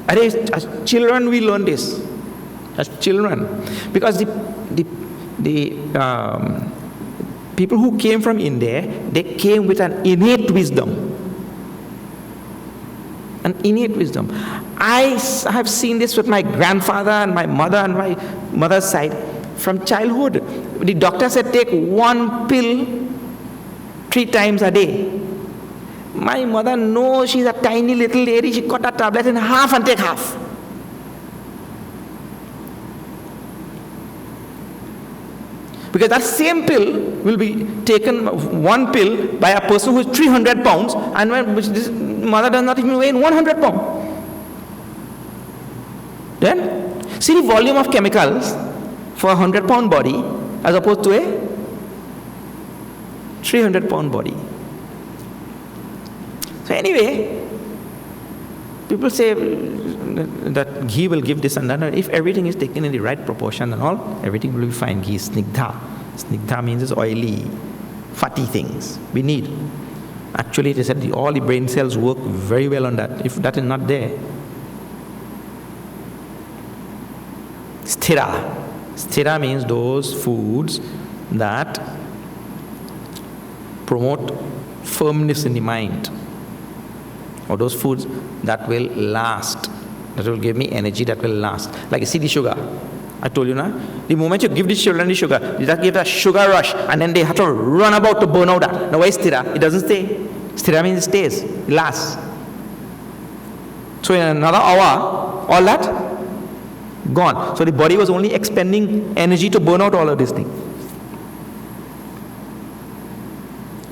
As children, we learn this. As children, because the people who came from India, they came with an innate wisdom. An innate wisdom. I have seen this with my grandfather and my mother and my mother's side. From childhood, the doctor said take 1 pill 3 times a day. My mother knows she's a tiny little lady. She cut a tablet in half and take half. Because that same pill will be taken, one pill, by a person who is 300 pounds, and which this mother does not even weigh 100 pounds. Then, see the volume of chemicals for a 100-pound body as opposed to a 300-pound body. So anyway, people say that ghee will give this and that. If everything is taken in the right proportion and all, everything will be fine. Ghee is snigdha. Snigdha means it's oily, fatty things we need. Actually, it is said all the brain cells work very well on that. If that is not there, sthira. Sthira means those foods that promote firmness in the mind, or those foods that will last, that will give me energy that will last. Like you see the sugar. I told you now, the moment you give the children the sugar, you just give a sugar rush, and then they have to run about to burn out that. Now why is sthira? It doesn't stay. Sthira means it stays, it lasts. So in another hour, all that gone. So the body was only expending energy to burn out all of this thing.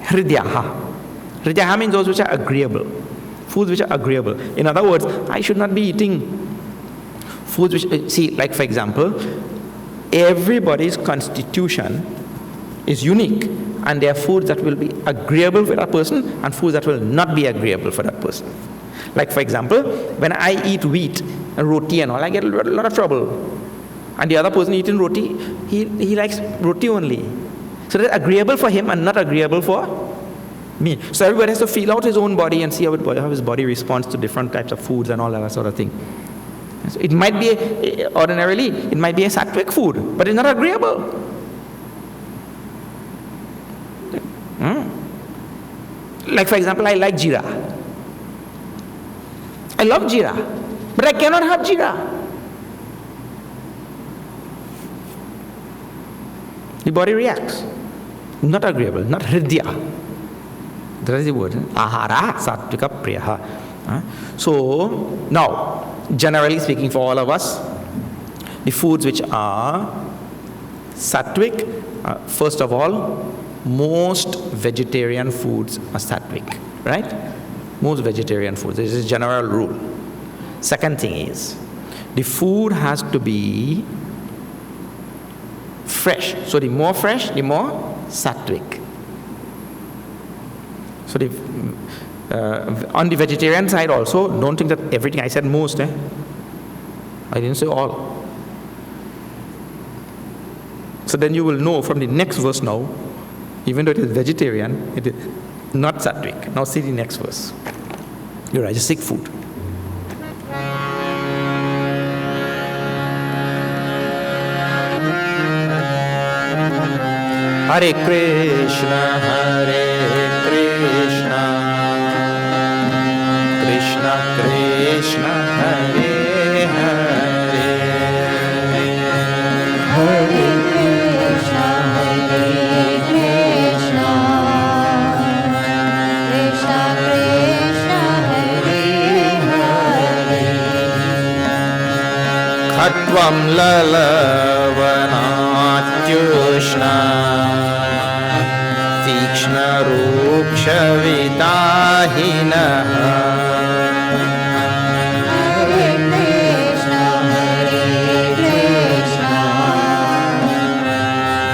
Hridyaha. Hridyaha means those which are agreeable. Foods which are agreeable. In other words, I should not be eating foods which, see, like for example, everybody's constitution is unique, and there are foods that will be agreeable for that person and foods that will not be agreeable for that person. Like for example, when I eat wheat and roti and all, I get a lot of trouble. And the other person eating roti, he likes roti only. So that's agreeable for him and not agreeable for me. So everybody has to feel out his own body and see how his body responds to different types of foods and all that sort of thing. So it might be, ordinarily, it might be a sattvic food, but it's not agreeable. Like for example, I like jeera. I love jeera, but I cannot have jeera. The body reacts. Not agreeable, not hridya. That is the word. Ahara sattvika priyaha. So, now, generally speaking for all of us, the foods which are sattvic, first of all, most vegetarian foods are sattvic, right? Most vegetarian foods. This is a general rule. Second thing is, the food has to be fresh. So the more fresh, the more sattvic. So on the vegetarian side also, don't think that everything I said most. I didn't say all. So then you will know from the next verse now, even though it is vegetarian, it is not sattvic. Now see the next verse. Your rajasic food. Hare Krishna, Hare Krishna, Krishna Krishna, Hare Hare, Hare Krishna, Hare Krishna, Krishna Krishna, Hare Hare, Khatvam Lalavanatyushna Tikshna Ruksha Vidahina. Hare Krishna, Hare Krishna,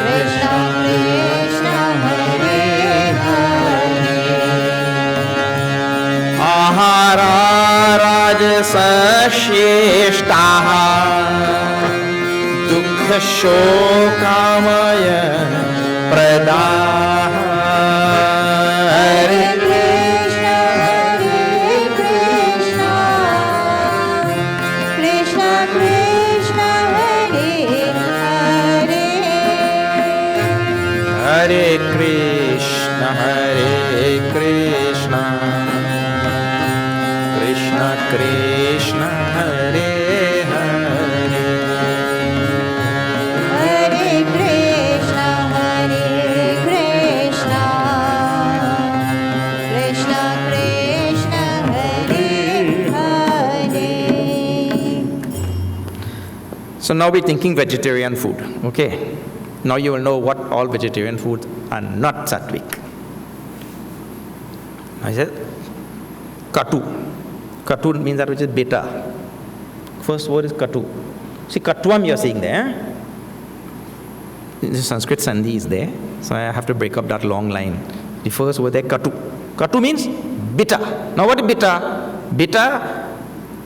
Krishna Krishna, Hare Hare, Ahara Rajasashishtaha Dukkha Shokamaya Pradaha. Hare Krishna, Hare Krishna, Krishna Krishna, Hare Hare, Hare Krishna, Hare Krishna, Krishna Krishna, Hare Hare, Hare Krishna, Hare Krishna, Krishna Krishna, So now we're thinking vegetarian food, okay? Now you will know what all vegetarian foods are not sattvic. I said, katu. Katu means that which is bitter. First word is katu. See, katvam you're seeing there. The Sanskrit sandhi is there, so I have to break up that long line. The first word there, katu. Katu means bitter. Now what is bitter? Bitter,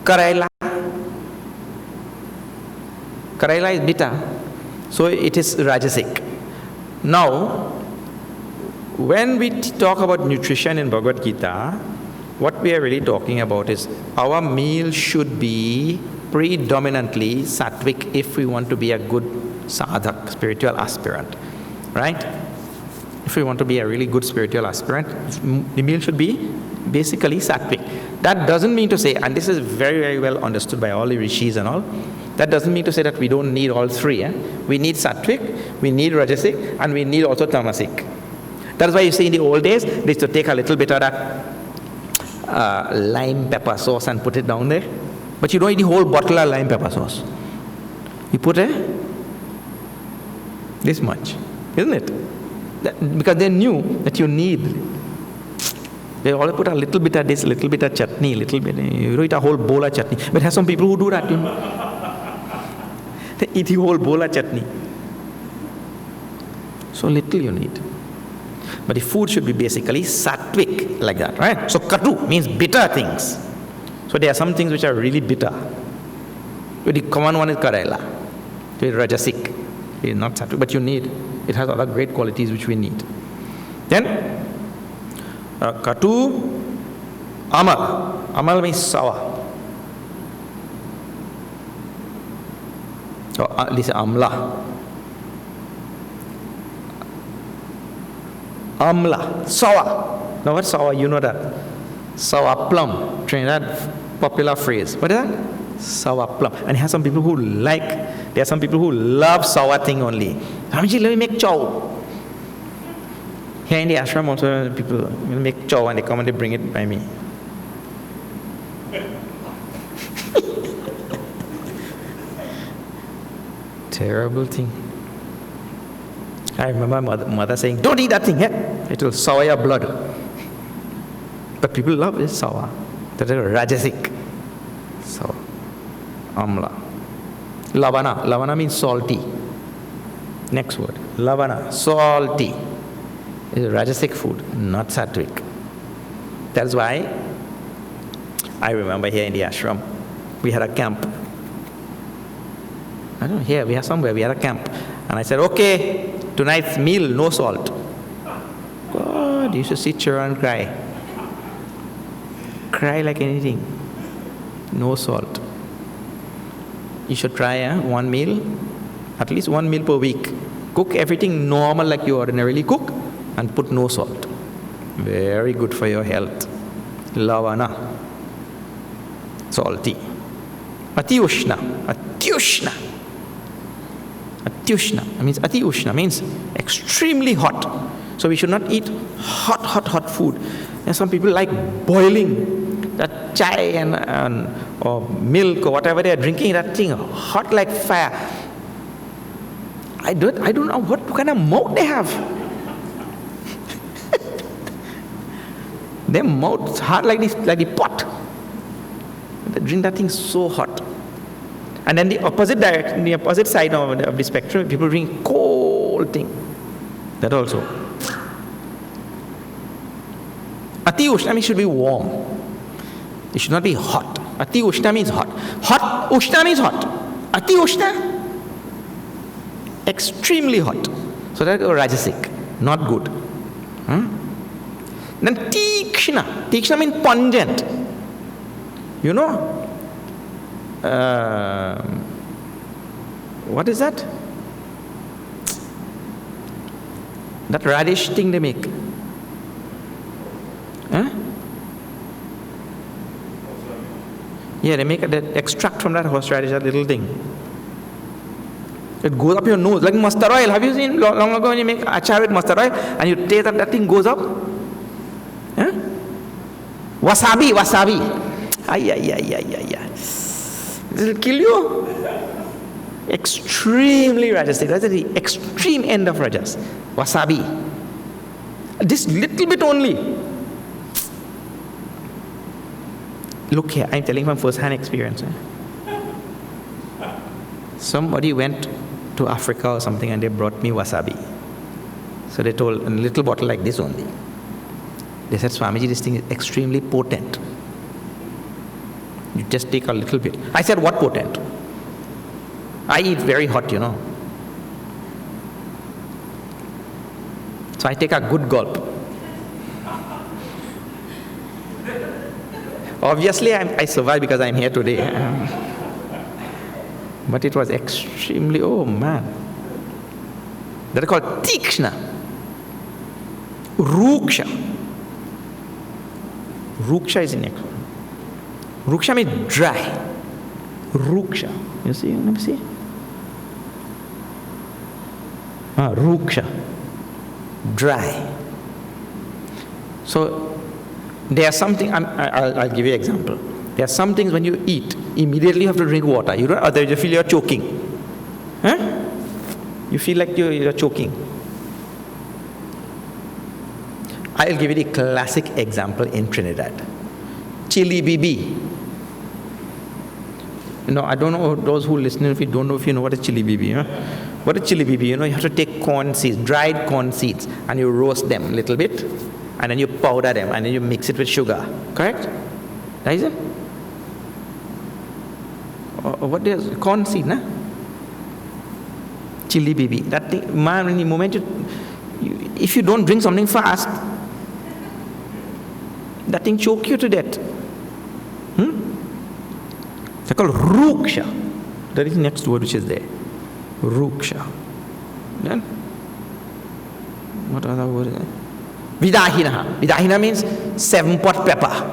Karaila. Karaila is bitter, so it is rajasic. Now, when we talk about nutrition in Bhagavad Gita, what we are really talking about is our meal should be predominantly sattvic if we want to be a good sadhak, spiritual aspirant, right? If we want to be a really good spiritual aspirant, the meal should be basically sattvic. That doesn't mean to say, and this is very, very well understood by all the rishis and all, that doesn't mean to say that we don't need all three. We need sattvic, we need rajasic, and we need also tamasic. That's why you see in the old days, they used to take a little bit of that lime pepper sauce and put it down there. But you don't eat the whole bottle of lime pepper sauce. You put this much, isn't it? Because they knew that you need. They always put a little bit of this, little bit of chutney, little bit. You don't eat a whole bowl of chutney. But there are some people who do that, you know. They eat the whole bowl of chutney. So little you need. But the food should be basically sattvic, like that, right? So katu means bitter things. So there are some things which are really bitter. The common one is karaila. It is rajasic. It is not sattvic, but you need. It has other great qualities which we need. Then, katu, amal. Amal means sour. This is amla. Amla, sour. Now what's sour? You know that. Sour plum. Trinidad popular phrase. What is that? Sour plum. And there are some people who there are some people who love sour thing only. Swamiji, let me make chow. Here in the ashram also people will make chow and they come and they bring it by me. Terrible thing. I remember mother saying, don't eat that thing, it will sour your blood. But people love this sour. That is rajasic. So, amla. Lavana. Lavana means salty. Next word. Lavana. Salty. It is rajasic food, not sattvic. That's why I remember here in the ashram, we had a camp. I don't know, here we have somewhere, we had a camp. And I said, okay, tonight's meal, no salt. God, you should see children cry. Cry like anything. No salt. You should try one meal, at least one meal per week. Cook everything normal like you ordinarily cook and put no salt. Very good for your health. Lavana. Salty. Ati ushna. Ati ushna. Atyushna means ati ushna means extremely hot. So we should not eat hot food. And some people like boiling that chai and or milk or whatever they are drinking, that thing hot like fire. I don't know what kind of mouth they have. Their mouth hot like this, like the pot. They drink that thing so hot. And then the opposite direction, the opposite side of the spectrum, people drink cold thing. That also. Ati ushna means should be warm. It should not be hot. Ati ushna means hot. Hot ushna means hot. Ati ushna, extremely hot. So that's rajasic, not good. Then tikshna. Tikshna means pungent. You know? What is that? That radish thing they make. Yeah, they make that extract from that horseradish, that little thing. It goes up your nose, like mustard oil. Have you seen long ago when you make achar with mustard oil and you taste that thing goes up? Wasabi. Ay. It will kill you. Extremely rajasic. That's the extreme end of rajas. Wasabi. This little bit only. Look here, I'm telling from first-hand experience. Somebody went to Africa or something and they brought me wasabi. So they told, a little bottle like this only. They said, Swamiji, this thing is extremely potent. You just take a little bit. I said, what potent? I eat very hot, you know. So I take a good gulp. Obviously, I survived because I'm here today. But it was extremely, oh man. They're called tikshna, ruksha. Ruksha is in it. Ruksha means dry. Ruksha. You see? Let me see. Ruksha. Dry. So, there are something, I'll give you an example. There are some things when you eat, immediately you have to drink water. You don't, otherwise you feel you're choking. Huh? You feel like you're choking. I'll give you the classic example in Trinidad. Chili bibi. You know, I don't know those who listen, if you don't know if you know what is chili bibi. Huh? What is chili bibi? You know, you have to take corn seeds, dried corn seeds, and you roast them a little bit, and then you powder them, and then you mix it with sugar. Correct? That is it? What is corn seed, nah? Chili bibi. That thing, man, in the moment if you don't drink something fast, that thing choke you to death. They're called ruksha. That is the next word which is there. Ruksha. Then, what other word is there? Vidahina. Vidahina means 7-pot pepper.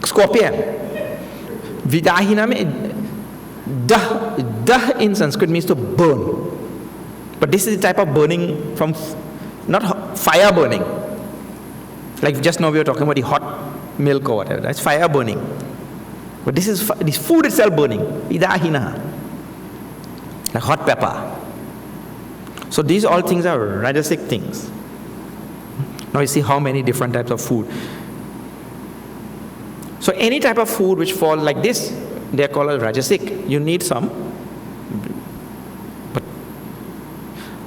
Scorpion. Vidahina means dah in Sanskrit means to burn. But this is the type of burning from, not fire burning. Like just now we were talking about the hot milk or whatever. That's fire burning. But this is this food itself burning. Vidahina. Like hot pepper. So these all things are rajasic things. Now you see how many different types of food. So any type of food which fall like this, they are called as rajasic. You need some. But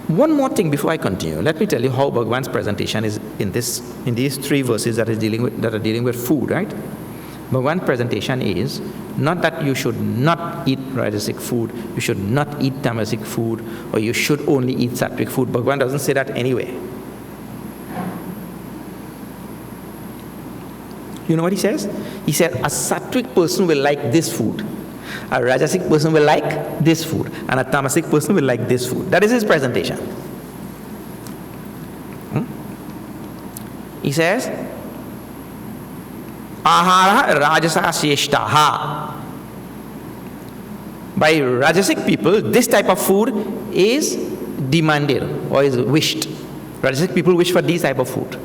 one more thing before I continue. Let me tell you how Bhagavan's presentation is in these 3 verses that are dealing with food, right? Bhagavan's presentation is not that you should not eat rajasic food, you should not eat tamasic food, or you should only eat sattvic food. Bhagavan doesn't say that anyway. You know what he says? He said a sattvic person will like this food, a rajasic person will like this food, and a tamasic person will like this food. That is his presentation. He says, ahara rajasa seshtaha. By rajasic people, this type of food is demanded or is wished. Rajasic people wish for this type of food.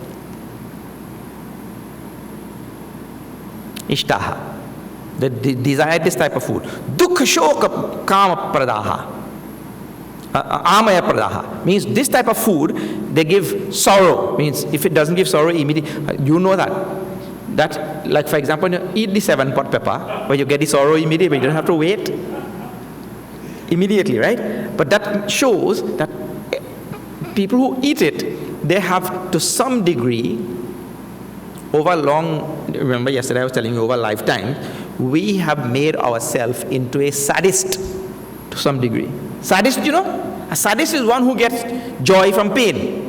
Ishtaha. They desire this type of food. Dukha shoka kama pradaha. Amaya pradaha. Means this type of food, they give sorrow. Means if it doesn't give sorrow immediately, you know that. That, like for example, you eat the 7-pot pepper, where you get the sorrow immediately, but you don't have to wait immediately, right? But that shows that people who eat it, they have to some degree, over long, remember yesterday I was telling you, over lifetime, we have made ourselves into a sadist to some degree. Sadist, you know? A sadist is one who gets joy from pain.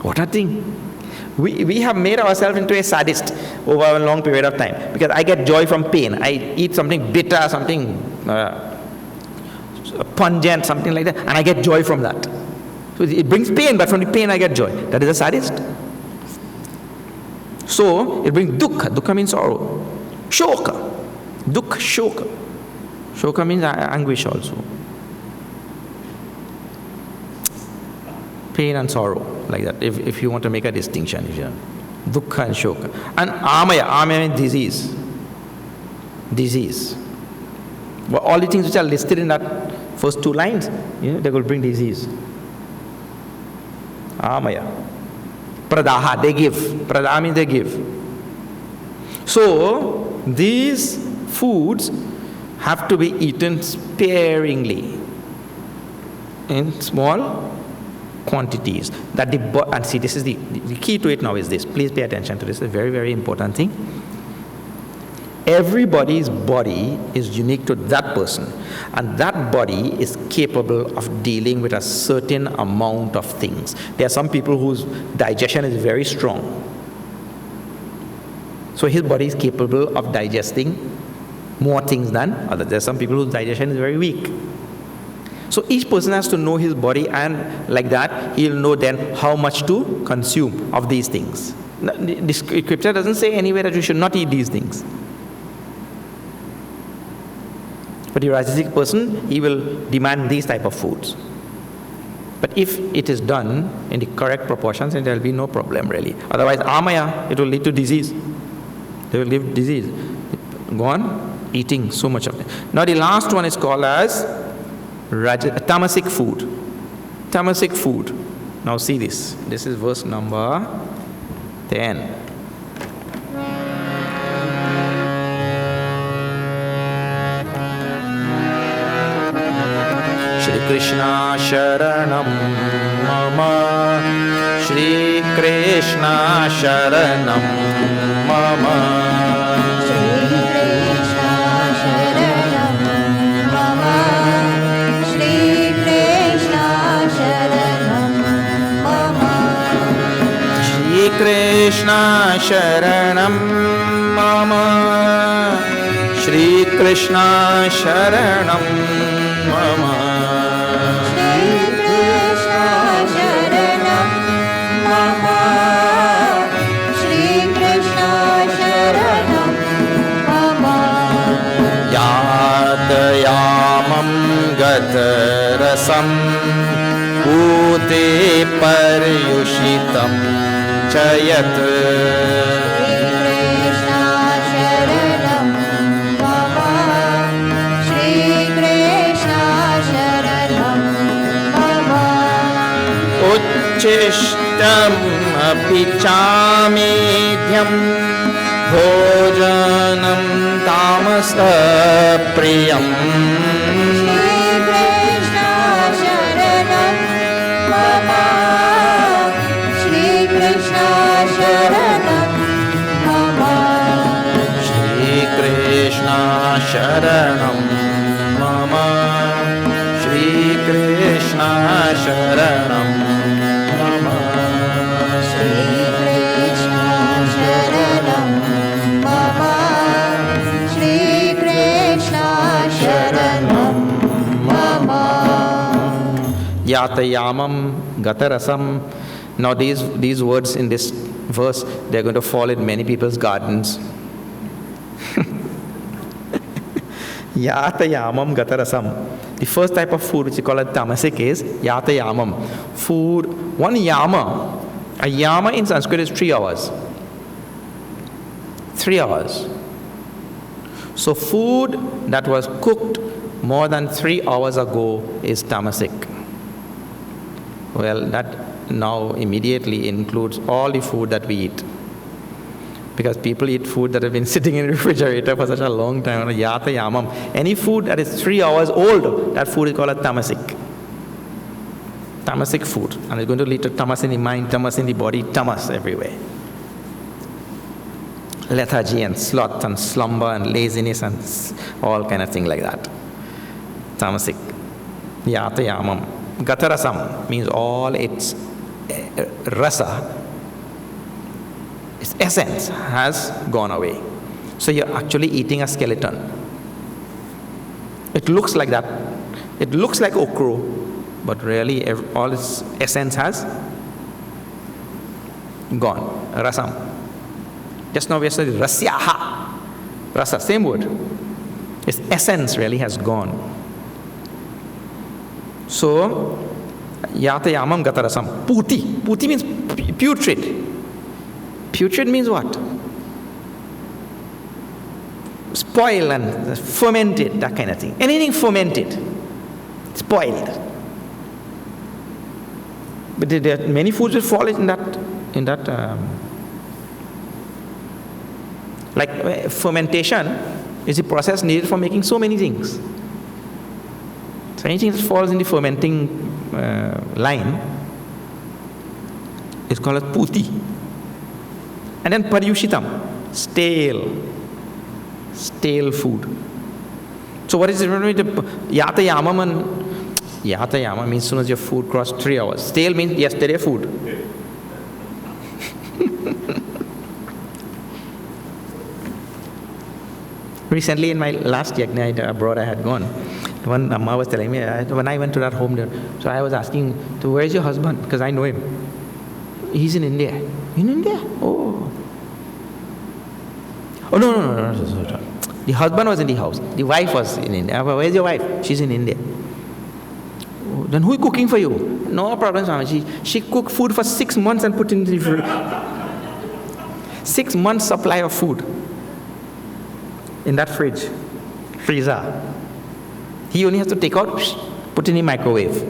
What a thing. We have made ourselves into a sadist over a long period of time, because I get joy from pain. I eat something bitter, something pungent, something like that, and I get joy from that. So it brings pain, but from the pain I get joy. That is a sadist. So it brings dukkha. Dukkha means sorrow. Shoka. Dukkha, shoka. Shoka means anguish also. Pain and sorrow, like that, if you want to make a distinction. Dukkha and shoka. And amaya. Amaya means disease. disease. Well, all the things which are listed in that first two lines, they will bring disease. Amaya. Pradaha, they give. Pradaha means they give. So, these foods have to be eaten sparingly, in small quantities. And see, this is the key to it now is this. Please pay attention to this. It's a very, very important thing. Everybody's body is unique to that person, and that body is capable of dealing with a certain amount of things. There are some people whose digestion is very strong, so his body is capable of digesting more things than others. There are some people whose digestion is very weak. So each person has to know his body, and like that, he'll know then how much to consume of these things. The scripture doesn't say anywhere that you should not eat these things. But the Rajasic person, he will demand these type of foods. But if it is done in the correct proportions, then there will be no problem really. Otherwise, Amaya, it will lead to disease. They will give disease. Go on eating so much of it. Now the last one is called as tamasic food. Tamasic food. Now see this. This is verse number 10. Shri Krishna Sharanam Mama, Shri Krishna Sharanam Mama, Shri Krishna Sharanam Mama, Shri Krishna Sharanam Mama, Shri Krishna Sharanam Mama, Shri Krishna Sharanam Mama. Rasam ute paryushitam chayat. Shri Krishna Sharanam Mama, Uchishtam api chamedhyam bhojanam tamasa priyam. Sharanam Mama, Shri Krishna Sharanam Mama, Shri Krishna Sharanam Mama, Shri Krishna Sharanam Mama. Yatayamam Gatarasam. Now these words in this verse, they're going to fall in many people's gardens. Yatayamam Gatarasam. The first type of food which we call it tamasic is Yatayamam. Food, one yama. A yama in Sanskrit is 3 hours. 3 hours. So food that was cooked more than 3 hours ago is tamasic. Well, that now immediately includes all the food that we eat. Because people eat food that have been sitting in the refrigerator for such a long time. Yata yamam. Any food that is 3 hours old, that food is called a tamasic. Tamasic food. And it's going to lead to tamas in the mind, tamas in the body, tamas everywhere. Lethargy and sloth and slumber and laziness and all kind of thing like that. Tamasic. Yata yamam. Gatarasam means all its rasa, its essence has gone away. So you're actually eating a skeleton. It looks like that. It looks like okra, but really all its essence has gone. Rasam. Just now we said rasyaha. Rasa, same word. Its essence really has gone. So, yatayamam gatarasam. Puti. Puti means putrid. Putrid means what? spoil and fermented, that kind of thing. Anything fermented, spoiled. But there are many foods that fall in that. Like fermentation is a process needed for making so many things. So anything that falls in the fermenting line is called as puti. And then paryushitam, stale food. So what is the yata yama? Yata yama means as soon as your food crossed 3 hours. Stale means yesterday food. Recently, in my last yajna abroad I had gone, one Amma was telling me, when I went to that home there, so I was asking, so where's your husband? Because I know him. He's in India. In India? Oh. Oh, no. The husband was in the house. The wife was in India. Where's your wife? She's in India. Oh, then who is cooking for you? No problem, Swami. She cooked food for 6 months and put in the fridge. 6 months supply of food in that freezer. He only has to take out, put in the microwave.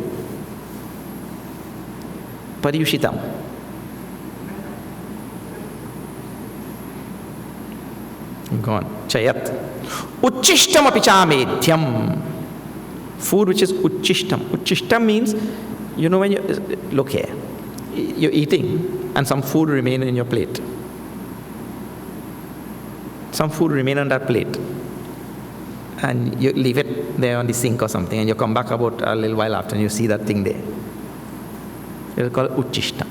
Paryushitam. Gone. Chayat. Uchishtam apichamedhyam. Food which is uchishtam. Uchishtam means, you know when you, look here, you're eating and some food remain in your plate. Some food remain on that plate. And you leave it there on the sink or something, and you come back about a little while after and you see that thing there. It's called uchishtam.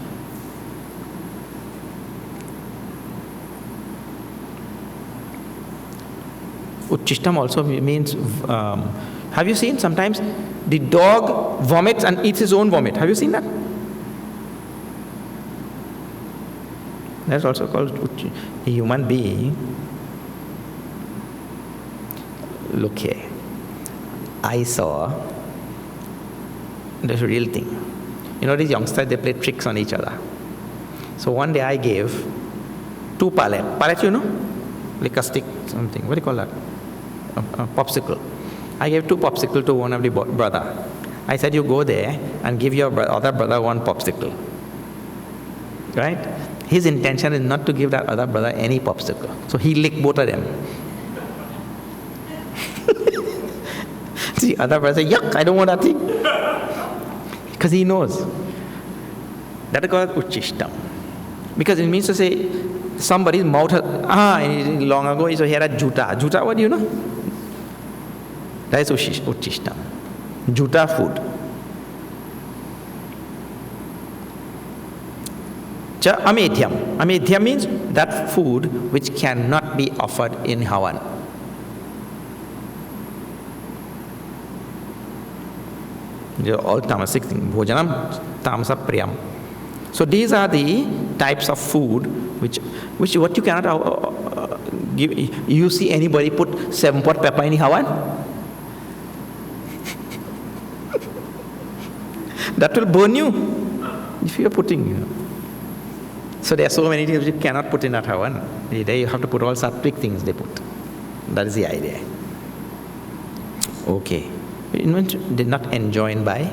Uchishtam also means, have you seen sometimes the dog vomits and eats his own vomit? Have you seen that? That's also called uchishtam. A human being. Look here. I saw this real thing. You know, these youngsters, they play tricks on each other. So one day I gave 2 pallet. Pallet, you know? Like a stick, something. What do you call that? A popsicle. I gave 2 popsicle to one of the brother. I said, you go there and give your other brother 1 popsicle. Right? His intention is not to give that other brother any popsicle. So he licked both of them. The other brother said, yuck, I don't want that thing. Because he knows. That is called uchishtam. Because it means to say, somebody's mouth has, long ago, so he had a juta. Juta, what do you know? That is uchishtam. Juta food. Cha amedhyam. Amedhyam means that food which cannot be offered in havan. They're all tamasic things. Bhojanam, tamasa priyam. So these are the types of food which what you cannot give. You see anybody put 7-pot pepper in havan? That will burn you if you are putting. So there are so many things you cannot put in that havan. There you have to put all sattvic things they put. That is the idea. Okay. Did not enjoined by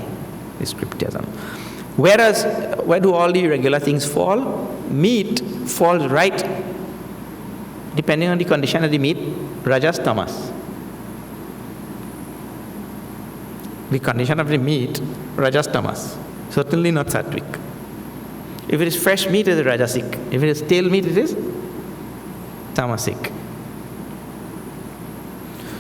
the scriptures. Whereas, where do all the regular things fall? Meat falls right, depending on the condition of the meat, rajas, tamas. The condition of the meat, rajas, tamas. Certainly not sattvic. If it is fresh meat, it is rajasic. If it is stale meat, it is tamasic.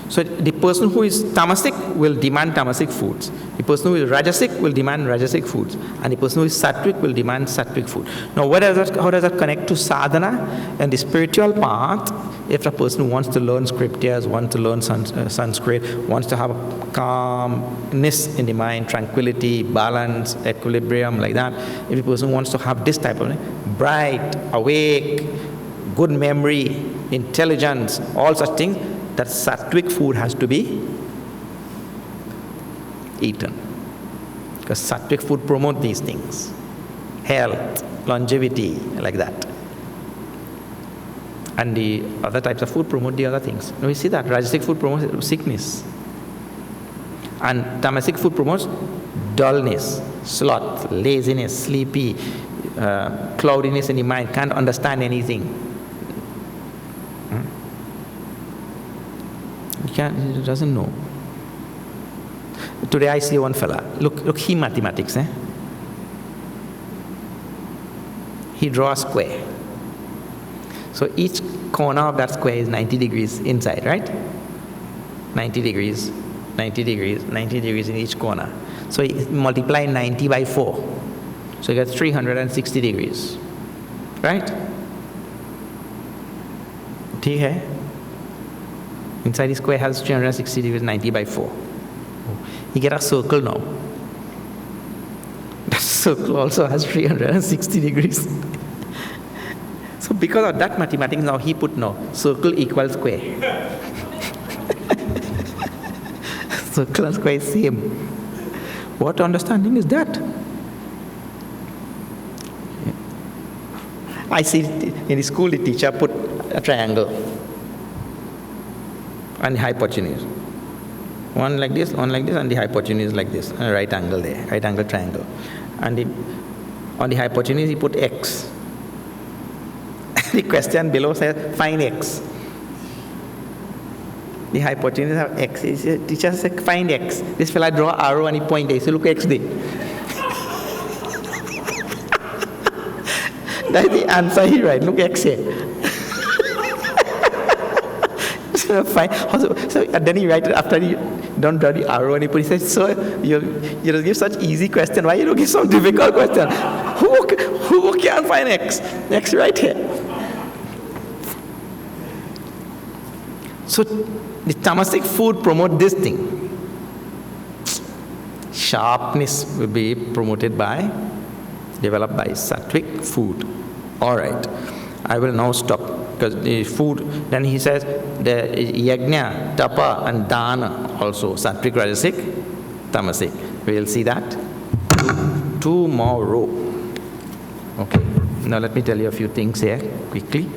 So the person who is tamasic will demand tamasic foods. The person who is rajasic will demand rajasic foods. And the person who is sattvic will demand sattvic food. Now, how does that connect to sadhana? And the spiritual path, if a person wants to learn scriptures, wants to learn Sanskrit, wants to have calmness in the mind, tranquility, balance, equilibrium, like that. If a person wants to have this type of bright, awake, good memory, intelligence, all such things, that sattvic food has to be eaten. Because sattvic food promotes these things. Health, longevity, like that. And the other types of food promote the other things. Now we see that Rajasic food promotes sickness. And Tamasic food promotes dullness, sloth, laziness, sleepy, cloudiness in the mind, can't understand anything. He doesn't know. Today I see one fella, look he mathematics, He draws a square. So each corner of that square is 90 degrees inside, right? 90 degrees, 90 degrees, 90 degrees in each corner. So he multiply 90 by 4. So he gets 360 degrees, right? ठीक है? Inside the square has 360 degrees, 90 by 4. You get a circle now. That circle also has 360 degrees. So because of that mathematics, now he put no, circle equals square. Circle and square is same. What understanding is that? I see in the school the teacher put a triangle and the hypotenuse. One like this, and the hypotenuse like this, and a right angle there, right angle triangle. And on the hypotenuse he put X. The question below says, find X. The hypotenuse have X. The teacher said, find X. This fella draw arrow and he point there. So look X there. That's the answer he write. Look X here. So fine. So then he write it after he don't draw the arrow and he put. He says, so you give such easy question. Why you don't give some difficult question? Who can find X? X right here. So the tamasic food promote this thing. Sharpness will be developed by sattvic food. All right, I will now stop because the food. Then he says the yajna, tapa, and dana also sattvic, rajasic, tamasic. We will see that tomorrow. Okay. Now let me tell you a few things here quickly.